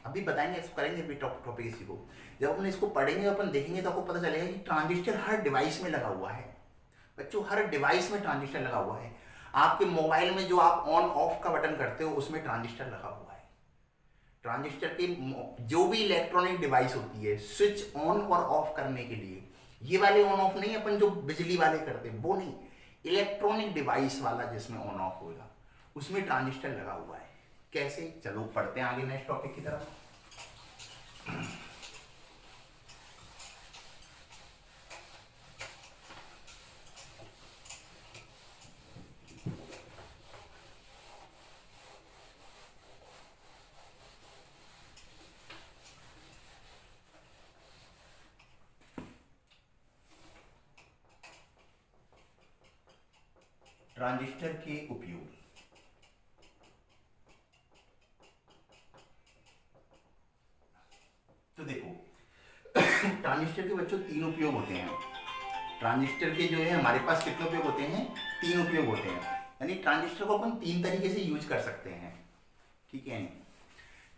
अभी बताएंगे, इसको करेंगे अभी टॉपिक इसी को, जब अपन इसको पढ़ेंगे अपन देखेंगे तो आपको पता चलेगा कि ट्रांजिस्टर हर डिवाइस में लगा हुआ है बच्चों, हर डिवाइस में ट्रांजिस्टर लगा हुआ है। आपके मोबाइल में जो आप ऑन ऑफ का बटन करते हो उसमें ट्रांजिस्टर लगा हुआ है। ट्रांजिस्टर की जो भी इलेक्ट्रॉनिक डिवाइस होती है, स्विच ऑन और ऑफ करने के लिए, ये वाले ऑन ऑफ नहीं, अपन जो बिजली वाले करते हैं वो नहीं, इलेक्ट्रॉनिक डिवाइस वाला जिसमें ऑन ऑफ होगा उसमें ट्रांजिस्टर लगा हुआ है। कैसे, चलो पढ़ते हैं आगे नेक्स्ट टॉपिक की तरफ। ट्रांजिस्टर के उपयोग। तो देखो ट्रांजिस्टर के बच्चों 3 उपयोग होते हैं। ट्रांजिस्टर के जो है हमारे पास कितने उपयोग होते हैं, 3 उपयोग होते हैं। यानी ट्रांजिस्टर को अपन 3 तरीके से यूज कर सकते हैं, ठीक है।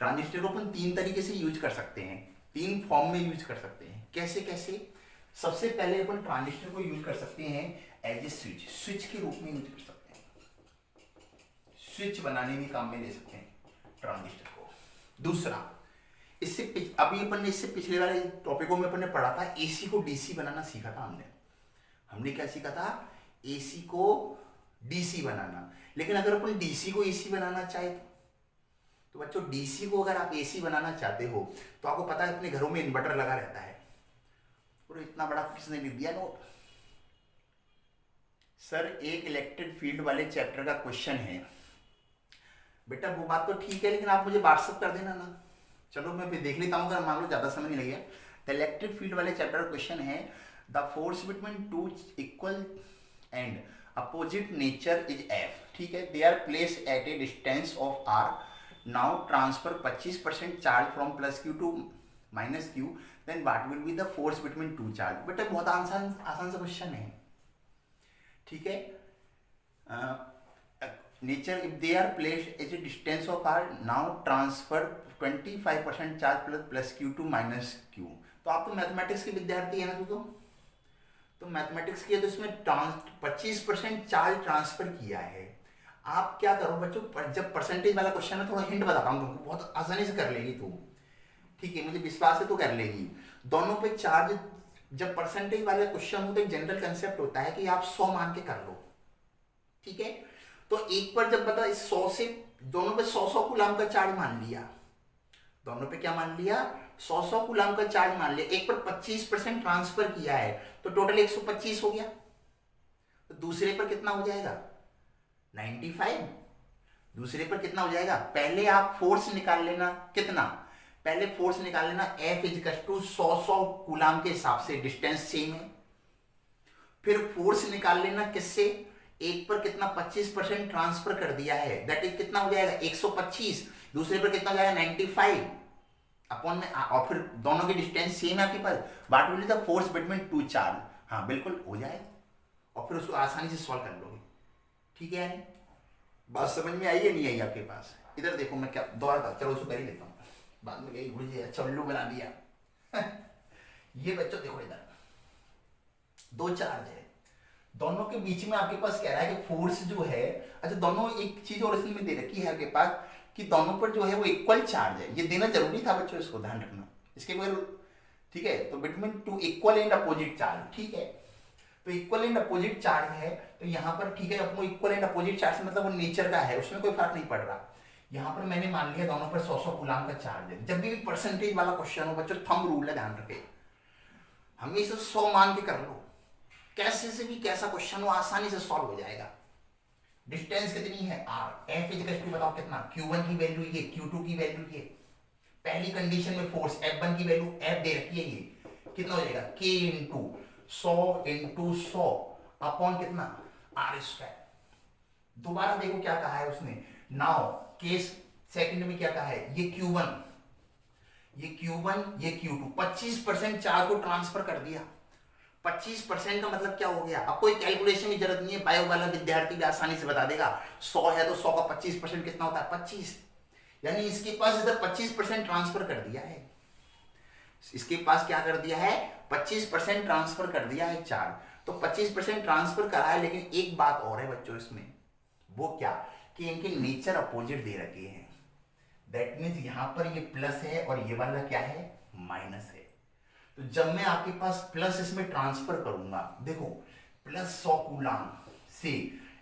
ट्रांजिस्टर को अपन 3 तरीके से यूज कर सकते हैं, 3 फॉर्म में यूज कर सकते हैं। कैसे कैसे, सबसे पहले अपन ट्रांजिस्टर को यूज कर सकते हैं एज ए स्विच के रूप में यूज कर सकते हैं, स्विच बनाने में काम में ले सकते हैं ट्रांजिस्टर को। दूसरा, इससे अभी अपन ने इससे पिछले वाले टॉपिकों में अपन ने पढ़ा था, एसी को डीसी बनाना सीखा था हमने क्या सीखा था, एसी को डीसी बनाना। लेकिन अगर अपन डीसी को एसी बनाना चाहे तो बच्चों, डीसी को अगर आप एसी बनाना चाहते हो तो आपको पता है अपने घरों में इन्वर्टर लगा रहता है। और इतना बड़ा किसने लिख दिया नोट, सर एक इलेक्ट्रिक फील्ड वाले चैप्टर का क्वेश्चन है। बेटा वो बात तो ठीक है, लेकिन आप मुझे व्हाट्सअप कर देना ना, चलो मैं फिर देख लेता हूँ, अगर मान लो ज़्यादा समय नहीं लगेगा। द इलेक्ट्रिक फील्ड वाले चैप्टर का क्वेश्चन है, the force between 2 equal and opposite nature is F, ठीक है। They are place at a distance of R, now transfer 25% charge from plus Q to minus Q, then what will be the force between 2 charge. बेटा बहुत आसान सा question है, ठीक है। Nature if they are placed at a distance of R, now transfer 25% charge plus Q to minus Q. तो आप तो मैथमेटिक्स के विद्यार्थी हैं ना, तो मैथमेटिक्स की है, तो इसमें 25% चार्ज ट्रांसफर किया है। आप क्या करो बच्चों, जब परसेंटेज वाला क्वेश्चन है, थोड़ा हिंट बताता हूँ तुमको, बहुत आसानी से कर लेगी तू, ठीक है, मुझे विश्वास है तो कर लेगी। दोनों पे चार्ज, जब परसेंटेज वाले क्वेश्चन होते हैं, जनरल कंसेप्ट होता है कि आप 100 मान के कर लो, ठीक है। तो एक पर जब बता 100 से दोनों पे 100 कूलम का चार्ज मान लिया, दोनों पे क्या मान लिया, 100 कूलम का चार्ज मान लिया, एक पर 25% ट्रांसफर किया है तो टोटल 125 हो गया। तो दूसरे पर कितना हो जाएगा, 95। दूसरे पर कितना हो जाएगा, पहले आप फोर्स निकाल लेना, कितना, पहले फोर्स निकाल लेना F इक्वल टू 100 कूलम के हिसाब से, डिस्टेंस सेम है। फिर फोर्स निकाल लेना किससे, एक पर कितना 25% ट्रांसफर कर दिया है, दैट इज कितना हो जाएगा 125, दूसरे पर कितना हो जाएगा 95 अपॉन में, और फिर दोनों की डिस्टेंस सेम है आपके पास, what will be the force between 2 charge. हाँ बिल्कुल हो जाए, और फिर उसको आसानी से सॉल्व कर लोगे, ठीक है। यानी बात समझ में आई है नहीं आई आपके पास। इधर देखो मैं क्या दोबारा, चलो उसको कर ही लेता हूँ, बाद में गई भूल अच्छा उल्लू बना दिया। ये बच्चों देखो, इधर 2 चार्ज है, दोनों के बीच में आपके पास कह रहा है कि फोर्स जो है, अच्छा दोनों, एक चीज और इसमें दे रखी है आपके पास कि दोनों पर जो है वो इक्वल चार्ज है। ये देना जरूरी था बच्चों, इसको ध्यान रखना, इसके बगैर ठीक है, तो between two equal and opposite charge, ठीक है, तो इक्वल एंड अपोजिट चार्ज है, तो यहाँ पर ठीक है अपने इक्वल एंड अपोजिट चार्ज मतलब वो नेचर का है, उसमें कोई फर्क नहीं पड़ रहा। यहाँ पर मैंने मान लिया दोनों पर 100 कूलाम का चार्ज है। जब भी परसेंटेज वाला क्वेश्चन हो बच्चों, थंब रूल है, ध्यान रखे, हमेशा 100 मान के कर लो, कैसे से भी कैसा क्वेश्चन हो आसानी से सॉल्व हो जाएगा। डिस्टेंस कितनी है r, f इज टू बताओ कितना, q1 की वैल्यू ये, q2 की वैल्यू ये, पहली कंडीशन में फोर्स F1 की वैल्यू F दे रखी है, ये कितना हो जाएगा k इंटू 100 अपॉन कितना r²। दोबारा देखो क्या कहा है उसने, नाउ केस सेकंड में क्या कहा है, ये Q1 ये Q2, 25% चार्ज को ट्रांसफर कर दिया। 25% का मतलब क्या हो गया, अब कोई कैलकुलेशन की जरूरत नहीं है, बायो वाला विद्यार्थी भी आसानी से बता देगा। 100 है तो 100 का 25% कितना होता है, 25, यानी इसके पास इधर 25% ट्रांसफर कर दिया है, इसके पास क्या कर दिया है, 25% ट्रांसफर कर दिया है चार्ज। तो 25% ट्रांसफर करा है, लेकिन एक बात और है बच्चों इसमें, वो क्या कि इनके नेचर अपोजिट दे रखे हैं। दैट मीन्स यहां पर ये प्लस है और ये वाला क्या है, माइनस है। तो जब मैं आपके पास प्लस इसमें ट्रांसफर करूंगा, देखो प्लस 100 कूलाम से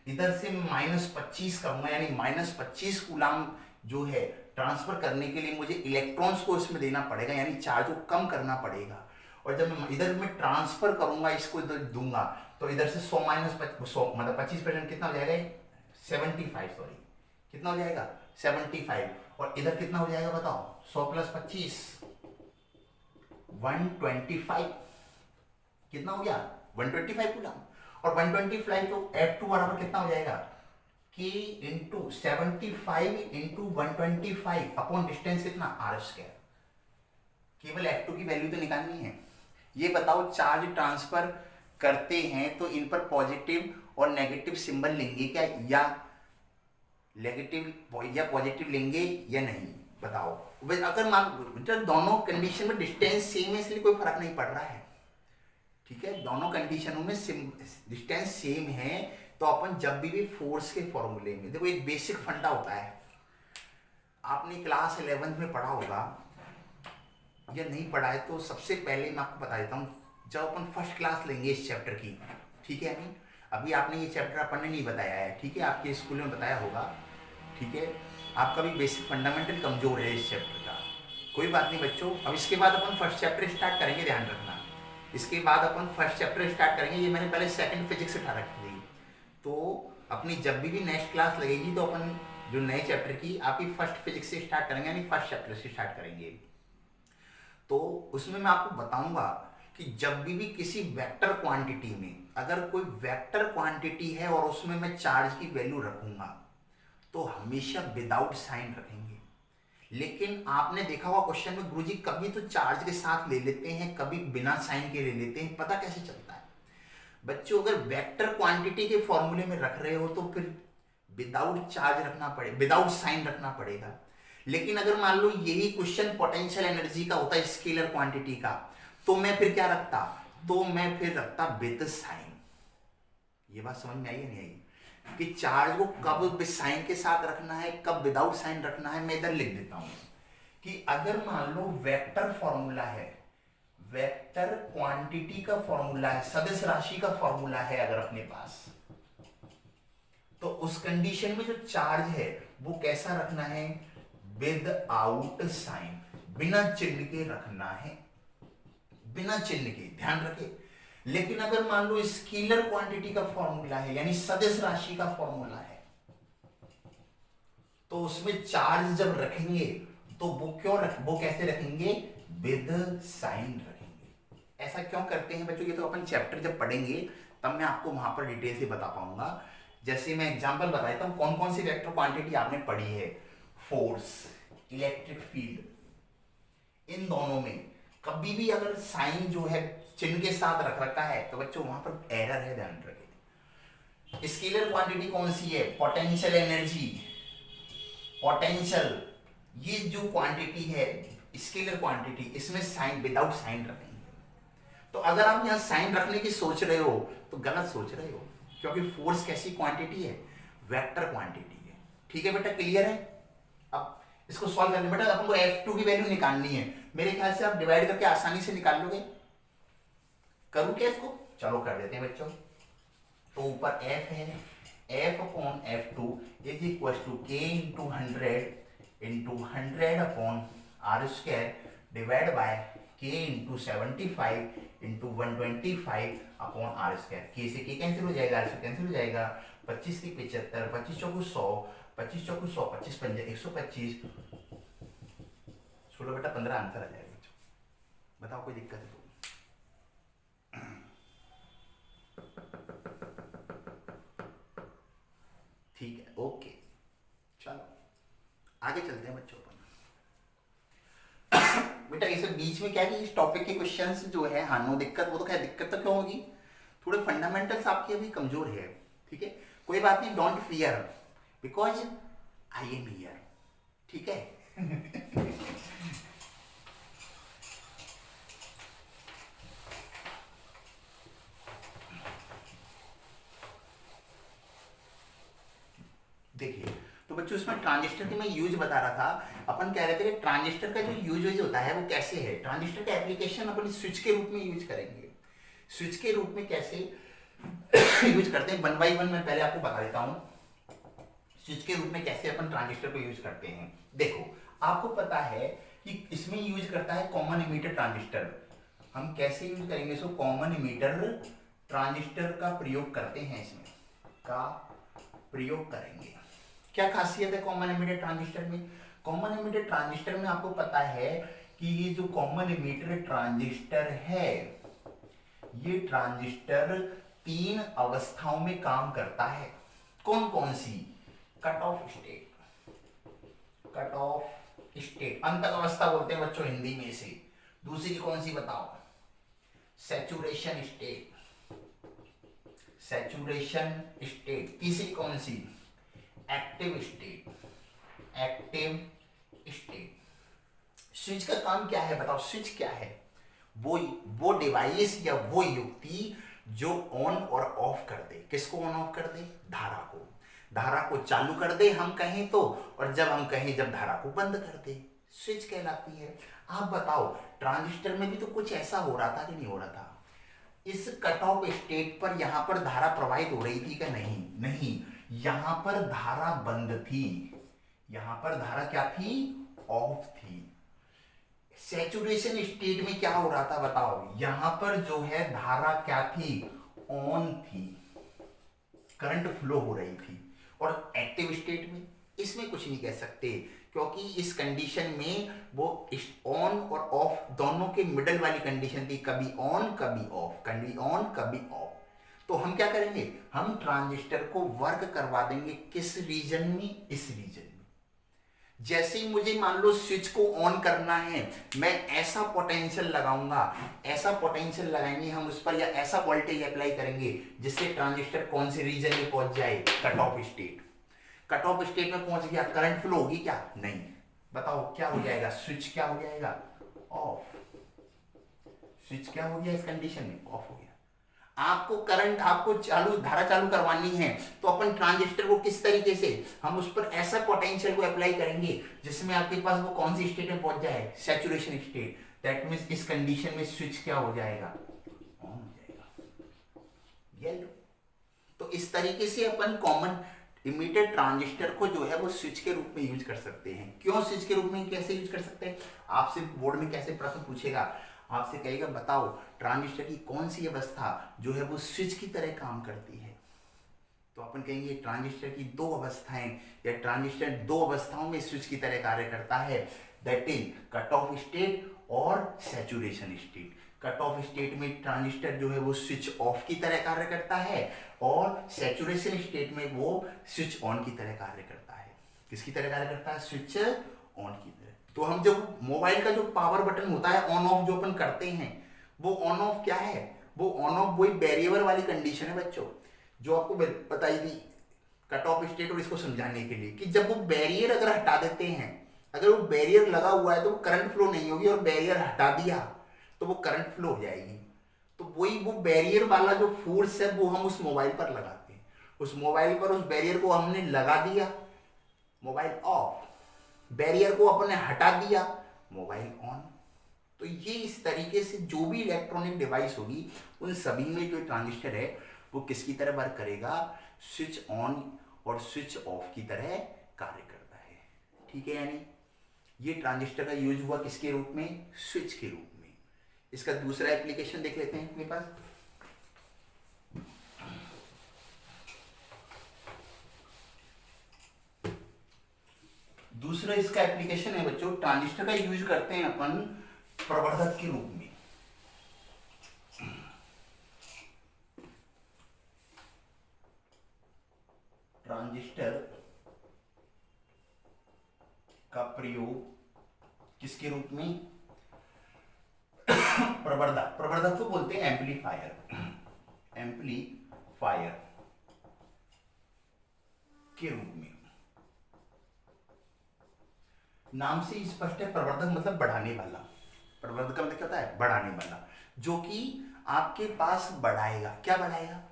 इधर से -25 करूंगा, यानी -25 कूलाम जो है ट्रांसफर करने के लिए मुझे इलेक्ट्रॉन्स को इसमें देना पड़ेगा, यानी चार्ज को कम करना पड़ेगा। और जब मैं इधर में ट्रांसफर करूंगा, इसको इधर दूंगा, तो इधर से 100 100 मतलब 25% कितना हो जाएगा, 75, सॉरी कितना हो जाएगा 75, और इधर कितना हो जाएगा बताओ, 100 + 25 125, कितना हो गया 125 कूलम। और 125 तो F2 बराबर कितना हो जाएगा, K into 75 into 125 upon distance कितना r²। केवल F2 की वैल्यू तो निकालनी है। ये बताओ चार्ज ट्रांसफर करते हैं तो इन पर पॉजिटिव और नेगेटिव सिंबल लेंगे क्या, या नेगेटिव या पॉजिटिव लेंगे या नहीं, बताओ। अगर मान दोनों कंडीशन में डिस्टेंस सेम है, इसलिए कोई फर्क नहीं पड़ रहा है, ठीक है, दोनों कंडीशनों में डिस्टेंस सेम है, तो अपन जब भी फोर्स के फॉर्मूले में, देखो एक बेसिक फंडा होता है, आपने क्लास 11th में पढ़ा होगा या नहीं पढ़ा है तो सबसे पहले मैं आपको बता देता हूँ। जब अपन फर्स्ट क्लास लेंगे इस चैप्टर की, ठीक है, अभी आपने ये चैप्टर अपन ने नहीं बताया है, ठीक है, आपके स्कूल में बताया होगा, ठीक है, आपका भी बेसिक फंडामेंटल कमजोर है इस चैप्टर का, कोई बात नहीं बच्चों। अब इसके बाद अपन फर्स्ट चैप्टर स्टार्ट करेंगे, ध्यान रखना, इसके बाद अपन फर्स्ट चैप्टर स्टार्ट करेंगे। ये मैंने पहले सेकंड फिजिक्स उठा रखी थी, तो अपनी जब भी नेक्स्ट क्लास लगेगी तो अपन जो नए चैप्टर की आपकी फर्स्ट फिजिक्स से स्टार्ट करेंगे, यानी फर्स्ट चैप्टर से स्टार्ट करेंगे। तो उसमें मैं आपको बताऊंगा कि जब भी किसी वेक्टर क्वांटिटी में अगर कोई वेक्टर क्वांटिटी है और उसमें मैं चार्ज की वैल्यू रखूंगा तो हमेशा विदाउट साइन रखेंगे। लेकिन आपने देखा होगा क्वेश्चन में गुरुजी कभी तो चार्ज के साथ ले लेते हैं, कभी बिना साइन के ले लेते हैं, पता कैसे चलता है बच्चों। अगर वेक्टर क्वांटिटी के फॉर्मूले में रख रहे हो तो फिर विदाउट चार्ज रखना पड़ेगा, विदाउट साइन रखना पड़ेगा। लेकिन अगर मान लो यही क्वेश्चन पोटेंशियल एनर्जी का होता है, स्केलर क्वांटिटी का, तो मैं फिर क्या रखता, तो मैं फिर रखता विद साइन। ये बात समझ में आई या नहीं आई कि चार्ज को कब साइन के साथ रखना है, कब विदाउट साइन रखना है। मैं इधर लिख देता हूं कि अगर मान लो वेक्टर फॉर्मूला है, वेक्टर क्वांटिटी का फॉर्मूला है, सदिश राशि का फॉर्मूला है अगर अपने पास, तो उस कंडीशन में जो चार्ज है वो कैसा रखना है, विद आउट साइन, बिना चिन्ह के रखना है, बिना चिन्ह के, ध्यान रखे। लेकिन अगर मान लो स्केलर क्वांटिटी का फॉर्मूला है, यानी सदिश राशि का फॉर्मूला है, तो उसमें चार्ज जब रखेंगे तो वो कैसे रखेंगे, विद साइन रखेंगे। ऐसा क्यों करते हैं बच्चों, ये तो अपन चैप्टर जब पढ़ेंगे तब मैं आपको वहां पर डिटेल से बता पाऊंगा। जैसे मैं एग्जांपल बता देता हूं, कौन कौन सी वेक्टर क्वांटिटी आपने पढ़ी है, फोर्स, इलेक्ट्रिक फील्ड, इन दोनों में कभी भी अगर साइन जो है चिन्ह के साथ रख रखा है तो बच्चों वहां पर एरर है, ध्यान रखें। स्केलर क्वांटिटी कौन सी है, पोटेंशियल एनर्जी, पोटेंशियल, ये जो क्वांटिटी है स्केलर क्वांटिटी, इसमें साइन विदाउट साइन रखेंगे। तो अगर आप यहां साइन रखने की सोच रहे हो तो गलत सोच रहे हो, क्योंकि फोर्स कैसी क्वांटिटी है, वेक्टर क्वांटिटी है। ठीक है बेटा, क्लियर है। अब इसको सॉल्व करने बेटा अपन को F2 की वैल्यू निकालनी है। मेरे ख्याल से आप डिवाइड करके आसानी से निकाल लोगे। करूं क्या इसको? चलो कर देते हैं बच्चों। तो ऊपर f है, f upon f2 is equal to k into 100 upon R square divide by k into 75 into 125 upon R square. k से k कैंसिल हो जाएगा, आर से कैंसिल हो जाएगा। 25 की 75, 25 चौको 100, 25 चौको 100, 25 पंजे 125, 16 बटा 15 आंसर आ जाएगा बच्चों। बताओ कोई दिक्कत है तो? ठीक है, ओके, चलो आगे चलते हैं बच्चों अपन। बेटा इसे बीच में क्या है कि इस टॉपिक के क्वेश्चंस जो है, हाँ नो दिक्कत, वो तो खैर दिक्कत तो क्यों होगी, थोड़े फंडामेंटल्स आपके अभी कमजोर है, ठीक है, कोई बात नहीं, don't fear because I am here, ठीक है। देखिए तो बच्चों इसमें ट्रांजिस्टर के मैं यूज बता रहा था। अपन कह रहे थे कि ट्रांजिस्टर का जो यूज होता है वो कैसे है। ट्रांजिस्टर का एप्लीकेशन अपन स्विच के रूप में यूज करेंगे। स्विच के रूप में कैसे यूज करते हैं, 1 बाई 1 मैं पहले आपको बता देता हूँ। स्विच के रूप में कैसे अपन ट्रांजिस्टर को यूज करते हैं। देखो आपको पता है कि इसमें यूज करता है कॉमन इमीटर ट्रांजिस्टर। हम कैसे यूज करेंगे इसको, कॉमन इमीटर ट्रांजिस्टर का प्रयोग करते हैं, इसमें का प्रयोग करेंगे। क्या खासियत है कॉमन इमीटर ट्रांजिस्टर में? कॉमन इमीटर ट्रांजिस्टर में आपको पता है कि ये जो कॉमन इमीटर ट्रांजिस्टर है, ये ट्रांजिस्टर 3 अवस्थाओं में काम करता है। कौन कौन सी? Cut off state, cut off state, अंतक अवस्था बोलते हैं बच्चों हिंदी में इसे। दूसरी कौन सी बताओ? Saturation state, saturation state. तीसरी कौन सी? Active state, active state. Switch का काम क्या है बताओ? स्विच क्या है? वो डिवाइस या वो युक्ति जो ऑन और ऑफ कर दे। किसको ऑन ऑफ कर दे? धारा को। धारा को चालू कर दे हम कहें तो, और जब हम कहें जब धारा को बंद कर दे, स्विच कहलाती है। आप बताओ ट्रांजिस्टर में भी तो कुछ ऐसा हो रहा था कि नहीं हो रहा था? इस कट ऑफ स्टेट पर यहां पर धारा प्रवाहित हो रही थी क्या? नहीं, नहीं, यहां पर धारा बंद थी। यहां पर धारा क्या थी? ऑफ थी। सैचुरेशन स्टेट में क्या हो रहा था बताओ? यहां पर जो है धारा क्या थी? ऑन थी, करंट फ्लो हो रही थी। और एक्टिव स्टेट में इसमें कुछ नहीं कह सकते, क्योंकि इस कंडीशन में वो ऑन और ऑफ दोनों के मिडल वाली कंडीशन थी, कभी ऑन कभी ऑफ, कभी ऑन कभी ऑफ। तो हम क्या करेंगे? हम ट्रांजिस्टर को वर्क करवा देंगे किस रीजन में? इस रीजन में। जैसे ही मुझे मान लो स्विच को ऑन करना है, मैं ऐसा पोटेंशियल लगाऊंगा, ऐसा पोटेंशियल लगाएंगे हम उस पर, या ऐसा वोल्टेज अप्लाई करेंगे जिससे ट्रांजिस्टर कौन से रीजन में पहुंच जाए? Cut off state. Cut off state में पहुंच गया, करंट फ्लो होगी क्या? नहीं। बताओ क्या हो जाएगा? स्विच क्या हो जाएगा? ऑफ। स्विच क्या हो गया इस कंडीशन में? ऑफ हो गया। आपको करंट, आपको चालू धारा चालू करवानी है तो अपन ट्रांजिस्टर को किस तरीके से, हम उस पर ऐसा पोटेंशियल को अप्लाई करेंगे जिसमें आपके पास वो कौन सी स्टेट में पहुंच जाए? Saturation state. दैट मींस इस कंडीशन में स्विच क्या हो जाएगा? ऑन हो जाएगा। येलो। तो इस तरीके से अपन कॉमन इमीटर ट्रांजिस्टर को जो है वो स्विच के रूप में यूज कर सकते हैं। क्यों स्विच के रूप में, कैसे यूज कर सकते हैं? आपसे बोर्ड में कैसे प्रश्न पूछेगा, आपसे कहेगा बताओ ट्रांजिस्टर की कौन सी अवस्था जो है वो स्विच की तरह काम करती है, तो अपन कहेंगे ट्रांजिस्टर की 2 अवस्थाएं, या ट्रांजिस्टर 2 अवस्थाओं में स्विच की तरह कार्य करता है। That is cut off state और saturation state. Cut off state में ट्रांजिस्टर जो है वो स्विच ऑफ की तरह कार्य करता है, और सैचुरेशन स्टेट में वो स्विच ऑन की तरह कार्य करता है। किसकी तरह कार्य करता है? स्विच ऑन की तरह। तो हम जब मोबाइल का जो पावर बटन होता है ऑन ऑफ जो अपन करते हैं, वो ऑन ऑफ क्या है? वो ऑन ऑफ वही बैरियर वाली कंडीशन है बच्चों, जो आपको बताई थी कट ऑफ स्टेट और इसको समझाने के लिए, कि जब वो बैरियर अगर हटा देते हैं, अगर वो बैरियर लगा हुआ है तो वो करंट फ्लो नहीं होगी, और बैरियर हटा दिया तो वो करंट फ्लो हो जाएगी। तो वही वो बैरियर वाला जो फोर्स है वो हम उस मोबाइल पर लगाते हैं। उस मोबाइल पर उस बैरियर को हमने लगा दिया, मोबाइल ऑफ। बैरियर को अपने हटा दिया, मोबाइल ऑन। तो ये इस तरीके से जो भी इलेक्ट्रॉनिक डिवाइस होगी उन सभी में जो ट्रांजिस्टर है वो किसकी तरह वर्क करेगा, स्विच ऑन और स्विच ऑफ की तरह कार्य करता है। ठीक है, यानी ये ट्रांजिस्टर का यूज हुआ किसके रूप में, स्विच के रूप में। इसका दूसरा एप्लीकेशन देख लेते हैं अपने पास। दूसरा इसका एप्लीकेशन है बच्चों, ट्रांजिस्टर का यूज करते हैं अपन प्रवर्धक के रूप में। ट्रांजिस्टर का प्रयोग किसके रूप में, प्रवर्धक। प्रवर्धक को बोलते हैं एम्पलीफायर, एम्पलीफायर के रूप में। नाम से स्पष्ट है, प्रवर्धक मतलब बढ़ाने वाला। प्रवर्धक का मतलब क्या होता है, बढ़ाने वाला, जो कि आपके पास बढ़ाएगा। क्या बढ़ाएगा,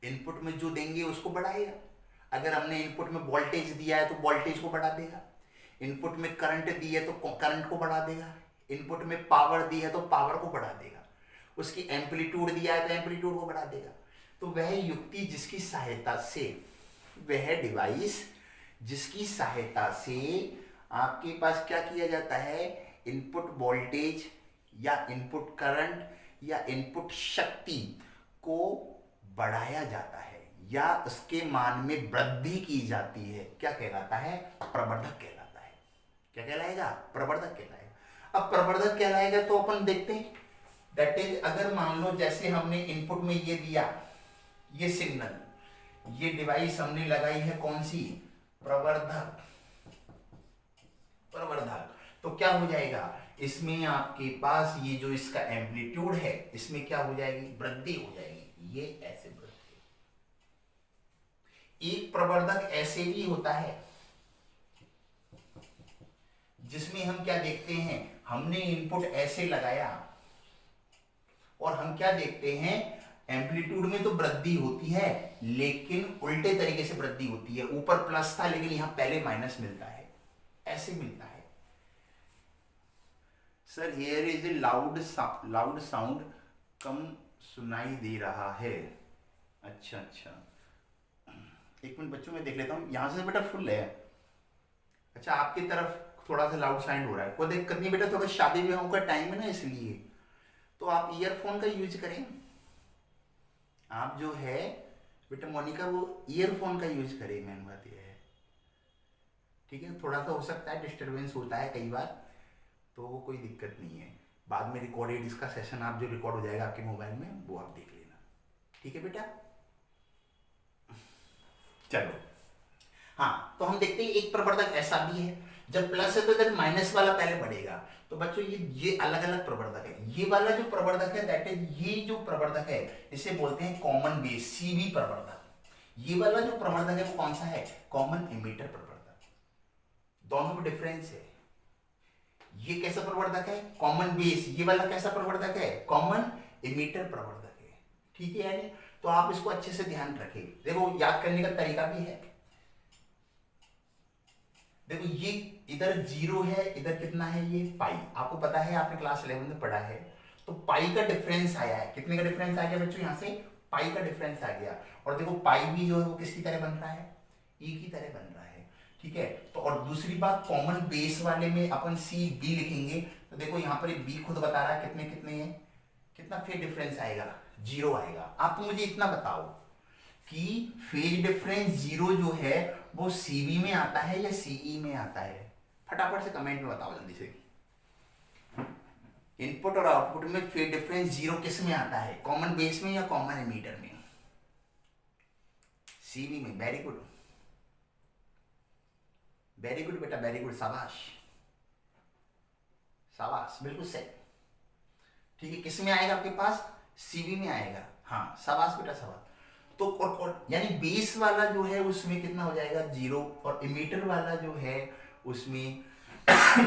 इनपुट में जो देंगे उसको बढ़ाएगा। अगर हमने इनपुट में वोल्टेज दिया है तो वोल्टेज को बढ़ा देगा, इनपुट में करंट दी है तो करंट को बढ़ा देगा, इनपुट में पावर दी है तो पावर को बढ़ा देगा, उसकी एम्पलीट्यूड दिया है तो एम्पलीट्यूड को बढ़ा देगा। तो वह युक्ति जिसकी सहायता से, वह डिवाइस जिसकी सहायता से आपके पास क्या किया जाता है, इनपुट वोल्टेज या इनपुट करंट या इनपुट शक्ति को बढ़ाया जाता है या उसके मान में वृद्धि की जाती है, क्या कहलाता है, प्रवर्धक कहलाता है। क्या कहलाएगा, प्रवर्धक कहलाएगा। अब प्रवर्धक कहलाएगा तो अपन देखते हैं, दैट इज अगर मान लो जैसे हमने इनपुट में ये दिया, ये सिग्नल, ये डिवाइस हमने लगाई है कौन सी, प्रवर्धक। प्रवर्धक तो क्या हो जाएगा, इसमें आपके पास ये जो इसका एम्पलीट्यूड है इसमें क्या हो जाएगी, वृद्धि हो जाएगी। ये ऐसे वृद्धि। एक प्रवर्धक ऐसे भी होता है जिसमें हम क्या देखते हैं, हमने इनपुट ऐसे लगाया और हम क्या देखते हैं, एम्पलीट्यूड में तो वृद्धि होती है लेकिन उल्टे तरीके से वृद्धि होती है। ऊपर प्लस था लेकिन यहां पहले माइनस मिलता है, ऐसे मिलता है। Sir here is a loud sound, कम सुनाई दे रहा है। अच्छा अच्छा, एक मिनट बच्चों मैं देख लेता हूँ, यहाँ से बेटा फुल है। अच्छा आपकी तरफ थोड़ा सा लाउड साउंड हो रहा है, कोई दिक्कत नहीं बेटा, थोड़ा शादी विवाह का टाइम है ना इसलिए। तो आप ईयरफोन का यूज करें, आप जो है बेटा मोनिका वो ईयरफोन का यूज करें, मेन बात यह है। ठीक है, थोड़ा सा हो सकता है डिस्टर्बेंस होता है कई बार, तो वो कोई दिक्कत नहीं है। बाद में रिकॉर्डेड इसका सेशन आप जो रिकॉर्ड हो जाएगा आपके मोबाइल में वो आप देख लेना। ठीक है बेटा, चलो। हाँ तो हम देखते हैं एक प्रवर्धक ऐसा भी है, जब प्लस है तो इधर माइनस वाला पहले बढ़ेगा। तो बच्चों ये अलग अलग प्रवर्धक है। ये वाला जो प्रवर्धक है दैट इज, ये जो प्रवर्धक है इसे बोलते हैं कॉमन बेस, सीबी प्रवर्धक। ये वाला जो प्रवर्धक है वो कौन सा है, कॉमन इमीटर प्रवर्धक। दोनों में डिफरेंस है। ये कैसा प्रवर्धक है, कॉमन बेस। ये वाला कैसा प्रवर्धक है, कॉमन इमीटर प्रवर्धक है। ठीक है, यानी तो आप इसको अच्छे से ध्यान रखें। देखो याद करने का तरीका भी है, देखो ये इधर 0 है, इधर कितना है, ये पाई। आपको पता है, आपने क्लास 11 में पढ़ा है। तो पाई का डिफरेंस आया है, कितने का डिफरेंस आ गया बच्चों, यहाँ से पाई का डिफरेंस आ गया। और देखो पाई भी जो है वो किसकी तरह बन रहा है, ई की तरह बन रहा है। ठीक है, तो और दूसरी बात कॉमन बेस वाले में अपन सी बी लिखेंगे, तो देखो यहाँ पर बी खुद बता रहा है कितने कितने हैं, कितना फेज डिफरेंस आएगा, 0 आएगा। आप मुझे इतना बताओ कि फेज डिफरेंस 0 जो है वो सीबी में आता है या सीई में आता है, फटाफट से कमेंट में बताओ जल्दी से। इनपुट और आउटपुट में फेज डिफरेंस 0 किस में आता है, कॉमन बेस में या कॉमन एमीटर में, सीबी में। वेरी गुड, वेरी गुड बेटा, वेरी गुड, शाबाश शाबाश, बिल्कुल सही। ठीक है, किस में आएगा आपके पास, सीबी में आएगा। हाँ शाबाश बेटा शाबाश। तो और यानी बेस वाला जो है उसमें कितना हो जाएगा, 0, और इमीटर वाला जो है उसमें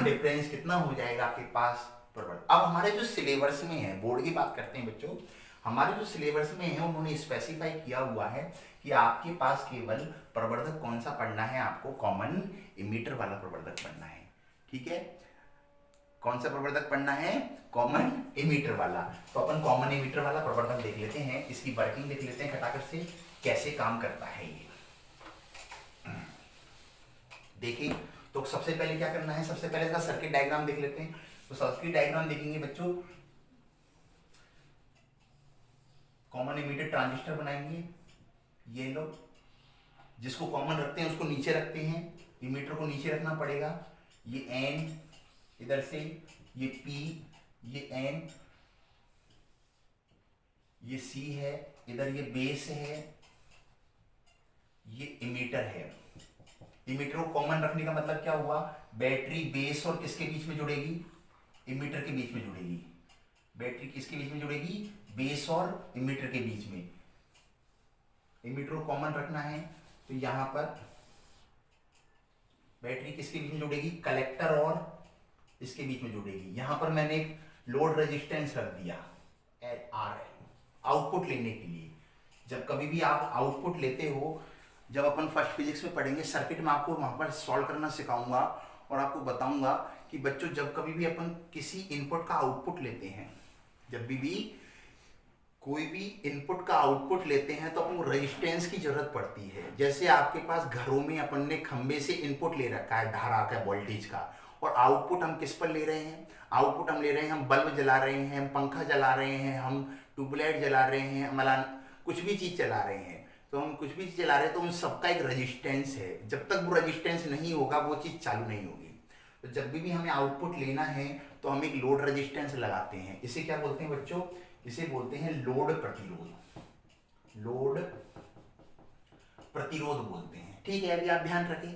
डिफरेंस कितना हो जाएगा आपके पास, प्रवर्धक। अब हमारे जो सिलेबस में है, बोर्ड की बात करते हैं बच्चों, हमारे जो सिलेबस में है उन्होंने स्पेसिफाई किया हुआ है कि आपके पास केवल प्रवर्धक कौन सा पढ़ना है, आपको कॉमन इमीटर वाला प्रवर्धक पढ़ना है। ठीक है, कौन सा प्रवर्धक पढ़ना है? कॉमन एमीटर वाला। तो अपन कॉमन एमीटर वाला प्रवर्धक देख लेते हैं, इसकी वर्किंग देख लेते हैं खटाखट से, कैसे काम करता है ये। देखिए, तो सबसे पहले क्या करना है, सबसे पहले इसका सर्किट डायग्राम देख लेते हैं। तो सर्किट डायग्राम देखेंगे बच्चों, कॉमन एमीटर ट्रांजिस्टर बनाएंगे, ये लो, जिसको कॉमन रखते हैं उसको नीचे रखते हैं, इमीटर को नीचे रखना पड़ेगा। ये एन इधर से, ये पी, ये एन, ये सी है, इधर ये बेस है, ये इमीटर है। इमीटर को कॉमन रखने का मतलब क्या हुआ, बैटरी बेस और किसके बीच में जुड़ेगी, इमीटर के बीच में जुड़ेगी। बैटरी किसके बीच में जुड़ेगी, बेस और इमीटर के बीच में। इमीटर को कॉमन रखना है तो यहां पर बैटरी किसके बीच में जुड़ेगी, कलेक्टर और इसके बीच में जुड़ेगी। यहां पर मैंने एक लोड रेजिस्टेंस रख दिया आर, आउटपुट लेने के लिए। जब कभी भी आप आउटपुट लेते हो, जब अपन फर्स्ट फिजिक्स में पढ़ेंगे सर्किट में, आपको वहां पर सॉल्व करना सिखाऊंगा और आपको बताऊंगा कि बच्चों जब कभी भी अपन किसी इनपुट का आउटपुट लेते हैं, जब भी कोई भी इनपुट का आउटपुट लेते हैं तो अपन को रेजिस्टेंस की जरूरत पड़ती है। जैसे आपके पास घरों में अपन ने खंबे से इनपुट ले रखा है धारा का, वोल्टेज का, और आउटपुट हम किस पर ले रहे हैं, आउटपुट हम ले रहे हैं, हम बल्ब जला रहे हैं, हम पंखा जला रहे हैं, हम ट्यूबलाइट जला रहे हैं, हम कुछ भी चीज चला रहे हैं। तो हम कुछ भी चीज चला रहे हैं तो उन सबका एक रेजिस्टेंस है। जब तक वो रेजिस्टेंस नहीं होगा वो चीज चालू नहीं होगी। तो जब भी हमें आउटपुट लेना है तो हम एक लोड रेजिस्टेंस लगाते हैं। इसे क्या बोलते हैं बच्चों, इसे बोलते हैं लोड प्रतिरोध। लोड प्रतिरोध बोलते हैं, ठीक है। अभी आप ध्यान रखें,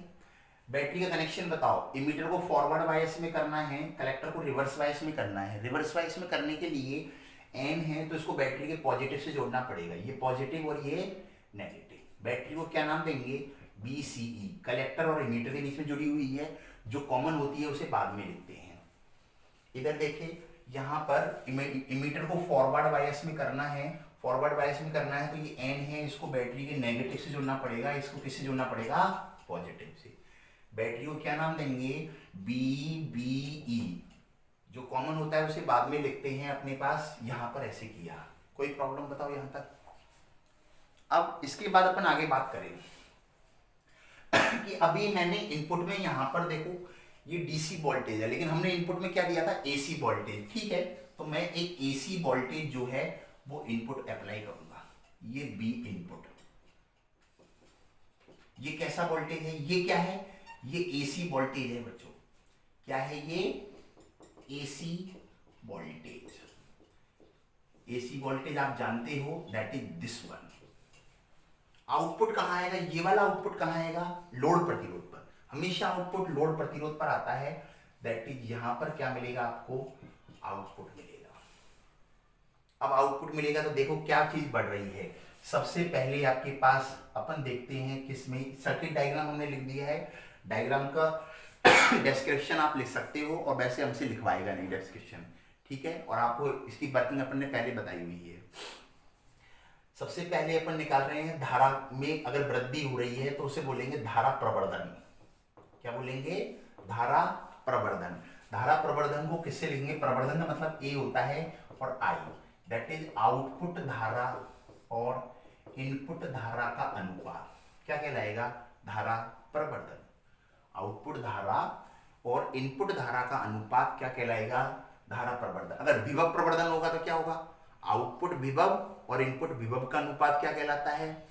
बैटरी का कनेक्शन बताओ, इमीटर को फॉरवर्ड बायस में करना है, कलेक्टर को रिवर्स बायस में करना है। रिवर्स बायस में करने के लिए एन है तो इसको बैटरी के पॉजिटिव से जोड़ना पड़ेगा, ये पॉजिटिव और ये नेगेटिव। बैटरी को क्या नाम देंगे, BCE, कलेक्टर और इमीटर के बीच में जुड़ी हुई है, जो कॉमन होती है उसे बाद में लिखते हैं। इधर देखिए, यहाँ पर इमीटर को फॉरवर्ड बायस में करना है, फॉरवर्ड बायस में करना है तो ये एन है, इसको बैटरी के नेगेटिव से जोड़ना पड़ेगा, इसको किससे जोड़ना पड़ेगा, पॉजिटिव से। बैटरी को क्या नाम देंगे, BBE, जो कॉमन होता है उसे बाद में लिखते हैं अपने पास। यहां पर ऐसे किया, कोई प्रॉब्लम बताओ यहां तक। अब इसके बाद अपन आगे बात करें कि अभी मैंने इनपुट में यहां पर देखो ये DC वोल्टेज है, लेकिन हमने इनपुट में क्या दिया था, AC वोल्टेज, ठीक है। तो मैं एक AC वोल्टेज जो है वो इनपुट अप्लाई करूंगा, ये B इनपुट। ये कैसा वोल्टेज है, ये क्या है, ये AC वोल्टेज है बच्चों। क्या है ये, AC वोल्टेज। AC वोल्टेज आप जानते हो, that is this one. Output कहां आएगा, ये वाला आउटपुट कहां आएगा, लोड प्रतिरोध पर। हमेशा आउटपुट लोड प्रतिरोध पर आता है, दैट इज यहां पर क्या मिलेगा आपको, आउटपुट मिलेगा। अब आउटपुट मिलेगा तो देखो क्या चीज बढ़ रही है। सबसे पहले आपके पास अपन देखते हैं किसमें, सर्किट डायग्राम हमने लिख दिया है, डायग्राम का डिस्क्रिप्शन आप लिख सकते हो, और वैसे हमसे लिखवाएगा नहीं डिस्क्रिप्शन, ठीक है। और आपको इसकी वर्किंग अपन ने पहले बताई हुई है। सबसे पहले अपन निकाल रहे हैं धारा में अगर वृद्धि हो रही है तो उसे बोलेंगे धारा प्रवर्धन। क्या बोलेंगे, धारा प्रवर्धन। धारा प्रवर्धन को किससे लिखेंगे, प्रवर्धन का मतलब ए होता है और आई, दैट इज आउटपुट धारा और इनपुट धारा का अनुपात क्या कहलाएगा, धारा प्रवर्धन। आउटपुट धारा और इनपुट धारा का अनुपात क्या कहलाएगा, धारा प्रवर्धन। अगर विभव प्रवर्धन होगा तो क्या होगा, आउटपुट विभव और इनपुट विभव का अनुपात क्या कहलाता है,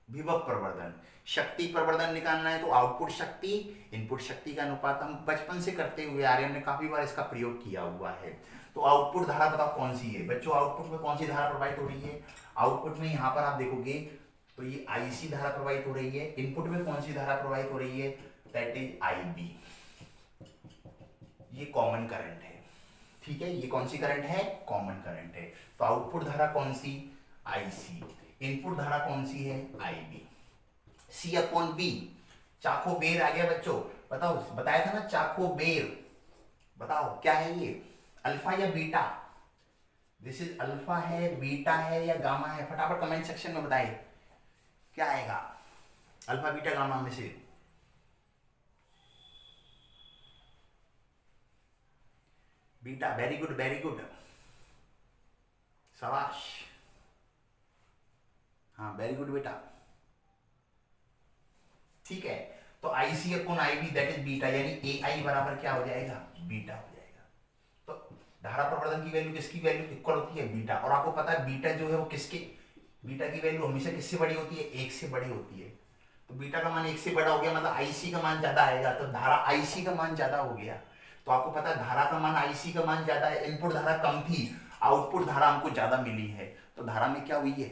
विभव प्रवर्धन। शक्ति प्रवर्धन निकालना है तो आउटपुट शक्ति इनपुट शक्ति का अनुपात। हम बचपन से करते हुए आ रहे हैं, हमने काफी बार इसका प्रयोग किया हुआ है। तो आउटपुट धारा बताओ कौन सी है बच्चों, आउटपुट में कौन सी धारा प्रवाहित हो रही है, आउटपुट में यहां पर आप देखोगे तो ये IC धारा प्रवाहित हो रही है। इनपुट में कौन सी धारा प्रवाहित हो रही है, दैट इज IB। ये कॉमन करंट है, ठीक है, ये कौन सी करंट है, कॉमन करंट है। तो आउटपुट धारा कौन सी, IC। इनपुट धारा कौन सी है, IB। C/B, चाको बेर आ गया बच्चों, बताओ, बताया था ना चाको बेर, बताओ क्या है ये, अल्फा या बीटा, दिस इज अल्फा है, बीटा है या गामा है, फटाफट कमेंट सेक्शन में बताइए क्या आएगा, अल्फा बीटा गामा में से। Beta, very good very good, शाबाश, हाँ वेरी गुड बेटा, ठीक है। तो I C upon I B that is beta, यानी ए आई बराबर क्या हो जाएगा, बीटा हो जाएगा। तो धारा प्रवर्धन की वैल्यू किसकी वैल्यू इक्वल होती है, बीटा। और आपको पता है बीटा जो है वो किसके, बीटा की वैल्यू हमेशा किससे बड़ी होती है, एक से बड़ी होती है। तो बीटा का मान एक से बड़ा हो गया, मतलब आईसी का मान ज्यादा आएगा, तो धारा आईसी का मान ज्यादा हो गया। तो आपको पता है धारा का मान आईसी का मान ज्यादा है, इनपुट धारा कम थी, आउटपुट धारा हमको ज्यादा मिली है, तो धारा में क्या हुई है,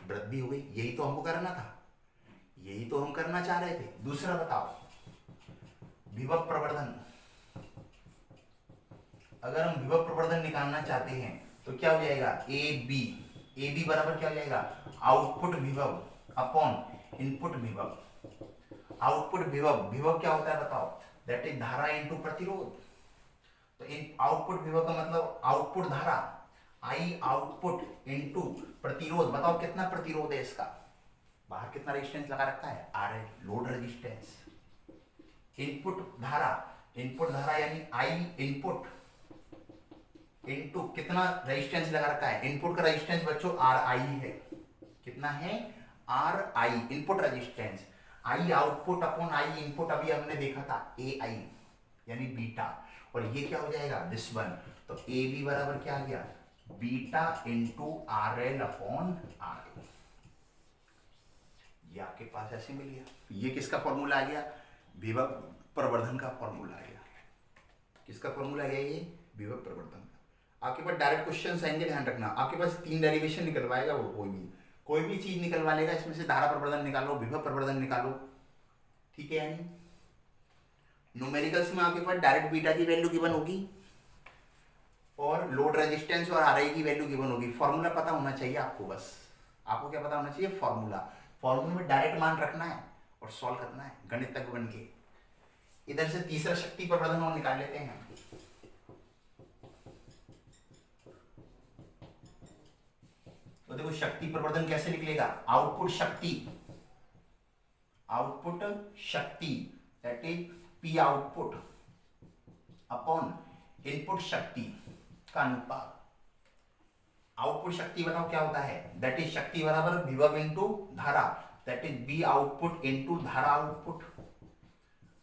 वृद्धि हो गई। यही तो हमको करना था, यही तो हम करना चाह रहे थे। दूसरा बताओ, विभव प्रवर्धन। अगर हम विभव प्रवर्धन निकालना चाहते हैं तो क्या हो जाएगा, ए बी बराबर क्या हो जाएगा, आउटपुट विभव अपॉन इनपुट विभव। आउटपुट विभव, विभव क्या होता है बताओ, दैट इज धारा इनटू प्रतिरोध। तो इन आउटपुट विभव का मतलब आउटपुट धारा, आई आउटपुट इनटू प्रतिरोध। बताओ कितना प्रतिरोध है इसका, बाहर कितना रेजिस्टेंस लगा रखा है, R L, load resistance. Input धारा यानी आई इनपुट इनटू कितना रेजिस्टेंस लगा रखा है, इनपुट का रेजिस्टेंस बच्चों आर आई है, कितना है, are I input resistance. I output upon I input, अभी हमने देखा था ए आई यानी बीटा, और ये क्या हो जाएगा, दिस वन। तो ए बी बराबर क्या आ गया, beta into R L upon R L. ये आपके पास ऐसे मिल गया। ये किसका फॉर्मूला आ गया, विभव प्रवर्धन का फॉर्मूला आ गया। किसका फॉर्मूला आ गया, ये विभव प्रवर्धन का। आपके पास डायरेक्ट क्वेश्चन आएंगे, ध्यान रखना। आपके पास 3 डेरिवेशन निकलवाएगा वो, कोई भी चीज निकलवा लेगा, इसमें से धारा प्रवर्धन निकालो, विभव प्रवर्धन निकालो, ठीक है। यानी न्यूमेरिकल्स में आपके पास डायरेक्ट बीटा की वैल्यू गिवन होगी और लोड रेजिस्टेंस और आरआई की वैल्यू गिवन होगी। फॉर्मूला पता होना चाहिए आपको, बस आपको क्या पता होना चाहिए, फॉर्मूला में डायरेक्ट मान रखना है और सॉल्व करना है गणित तक बन के। इधर से तीसरा शक्ति प्रवर्धन और निकाल लेते हैं। तो देखो शक्ति प्रवर्धन कैसे निकलेगा, आउटपुट शक्ति that is P output upon input शक्ति का अनुपात। आउटपुट शक्ति बताओ क्या होता है, दैट इज शक्ति बराबर विभव इनटू धारा, that is B output into धारा output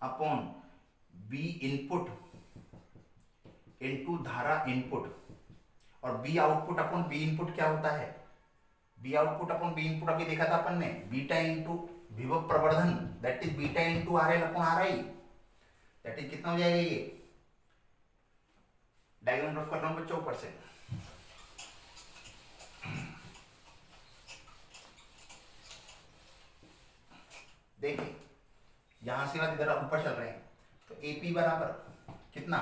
upon B input into धारा इनपुट। और B output upon B input क्या होता है, B output upon B input अभी देखा था अपन ने, बीटा इंटू विभव प्रवर्धन that is beta into R L upon R I, that is कितना हो जाएगा, ये डायग्राम ड्रॉ कर रहा हूं बच्चों ऊपर से। देखिए यहां से बात इधर ऊपर चल रहे हैं, तो एपी बराबर कितना,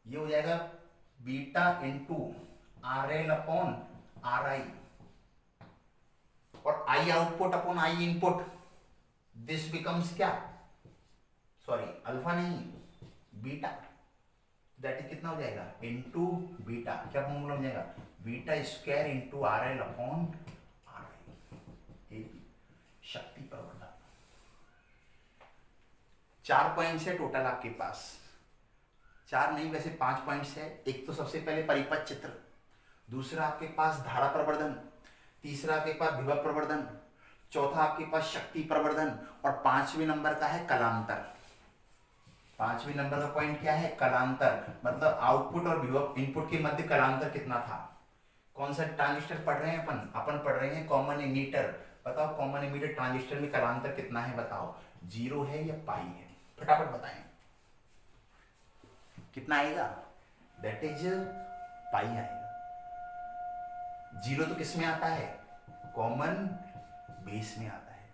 ये हो जाएगा beta into R L upon R I, और I output upon I input, this becomes क्या, सॉरी अल्फा नहीं बीटा, दैट इज कितना हो जाएगा, इंटू बीटा, क्या फॉर्मूला हो जाएगा, beta square into R L upon R I. शक्ति प्रवर्धन 4 पॉइंट्स है टोटल आपके पास, 4 नहीं वैसे 5 पॉइंट्स है। एक तो सबसे पहले परिपथ चित्र, दूसरा आपके पास धारा प्रवर्धन, तीसरा आपके पास विभव प्रवर्धन, चौथा आपके पास शक्ति प्रवर्धन, और 5वें नंबर का है कलांतर। 5वें नंबर का पॉइंट क्या है, कलांतर, मतलब आउटपुट और विभव इनपुट के मध्य कलांतर कितना था। कौन सा ट्रांजिस्टर पढ़ रहे हैं अपन पढ़ रहे हैं कॉमन एमीटर। बताओ कॉमन एमीटर ट्रांजिस्टर में कलांतर कितना है, बताओ 0 है या पाई है, फटाफट बताएं कितना आएगा, दैट इज पाई आएगा। 0 तो किस में आता है, कॉमन बेस में आता है।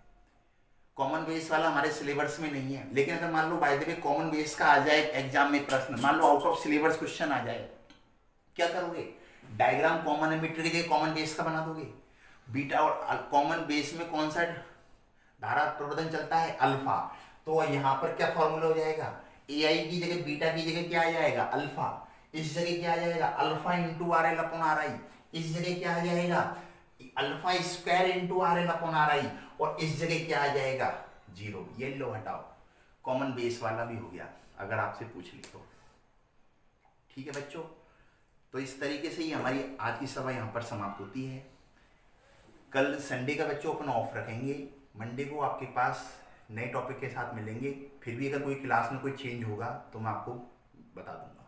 कॉमन बेस वाला हमारे सिलेबस में नहीं है, लेकिन अगर मान लो by the way common base का आ जाए एग्जाम में प्रश्न, मान लो आउट ऑफ सिलेबस क्वेश्चन आ जाए, क्या करोगे, डायग्राम कॉमन एमीटर के कॉमन बेस का बना दोगे। बीटा और कॉमन बेस में कौन सा धारा प्रवर्धन चलता है, अल्फा, तो यहां पर क्या फॉर्मूला हो जाएगा, ए आई की जगह बीटा की जगह क्या आ जाएगा, अल्फा, इस जगह क्या आ जाएगा, alpha into R L upon R आई, इस जगह क्या आ जाएगा, alpha square into R L upon R I, और इस जगह क्या आ जाएगा 0। ये लो हटाओ, कॉमन बेस वाला भी हो गया अगर आपसे पूछ ली तो। ठीक है बच्चों, तो इस तरीके से ही हमारी आज की सभा यहाँ पर समाप्त होती है। कल संडे का बच्चों अपन ऑफ रखेंगे। मंडे को आपके पास नए टॉपिक के साथ मिलेंगे। फिर भी अगर कोई क्लास में कोई चेंज होगा तो मैं आपको बता दूंगा।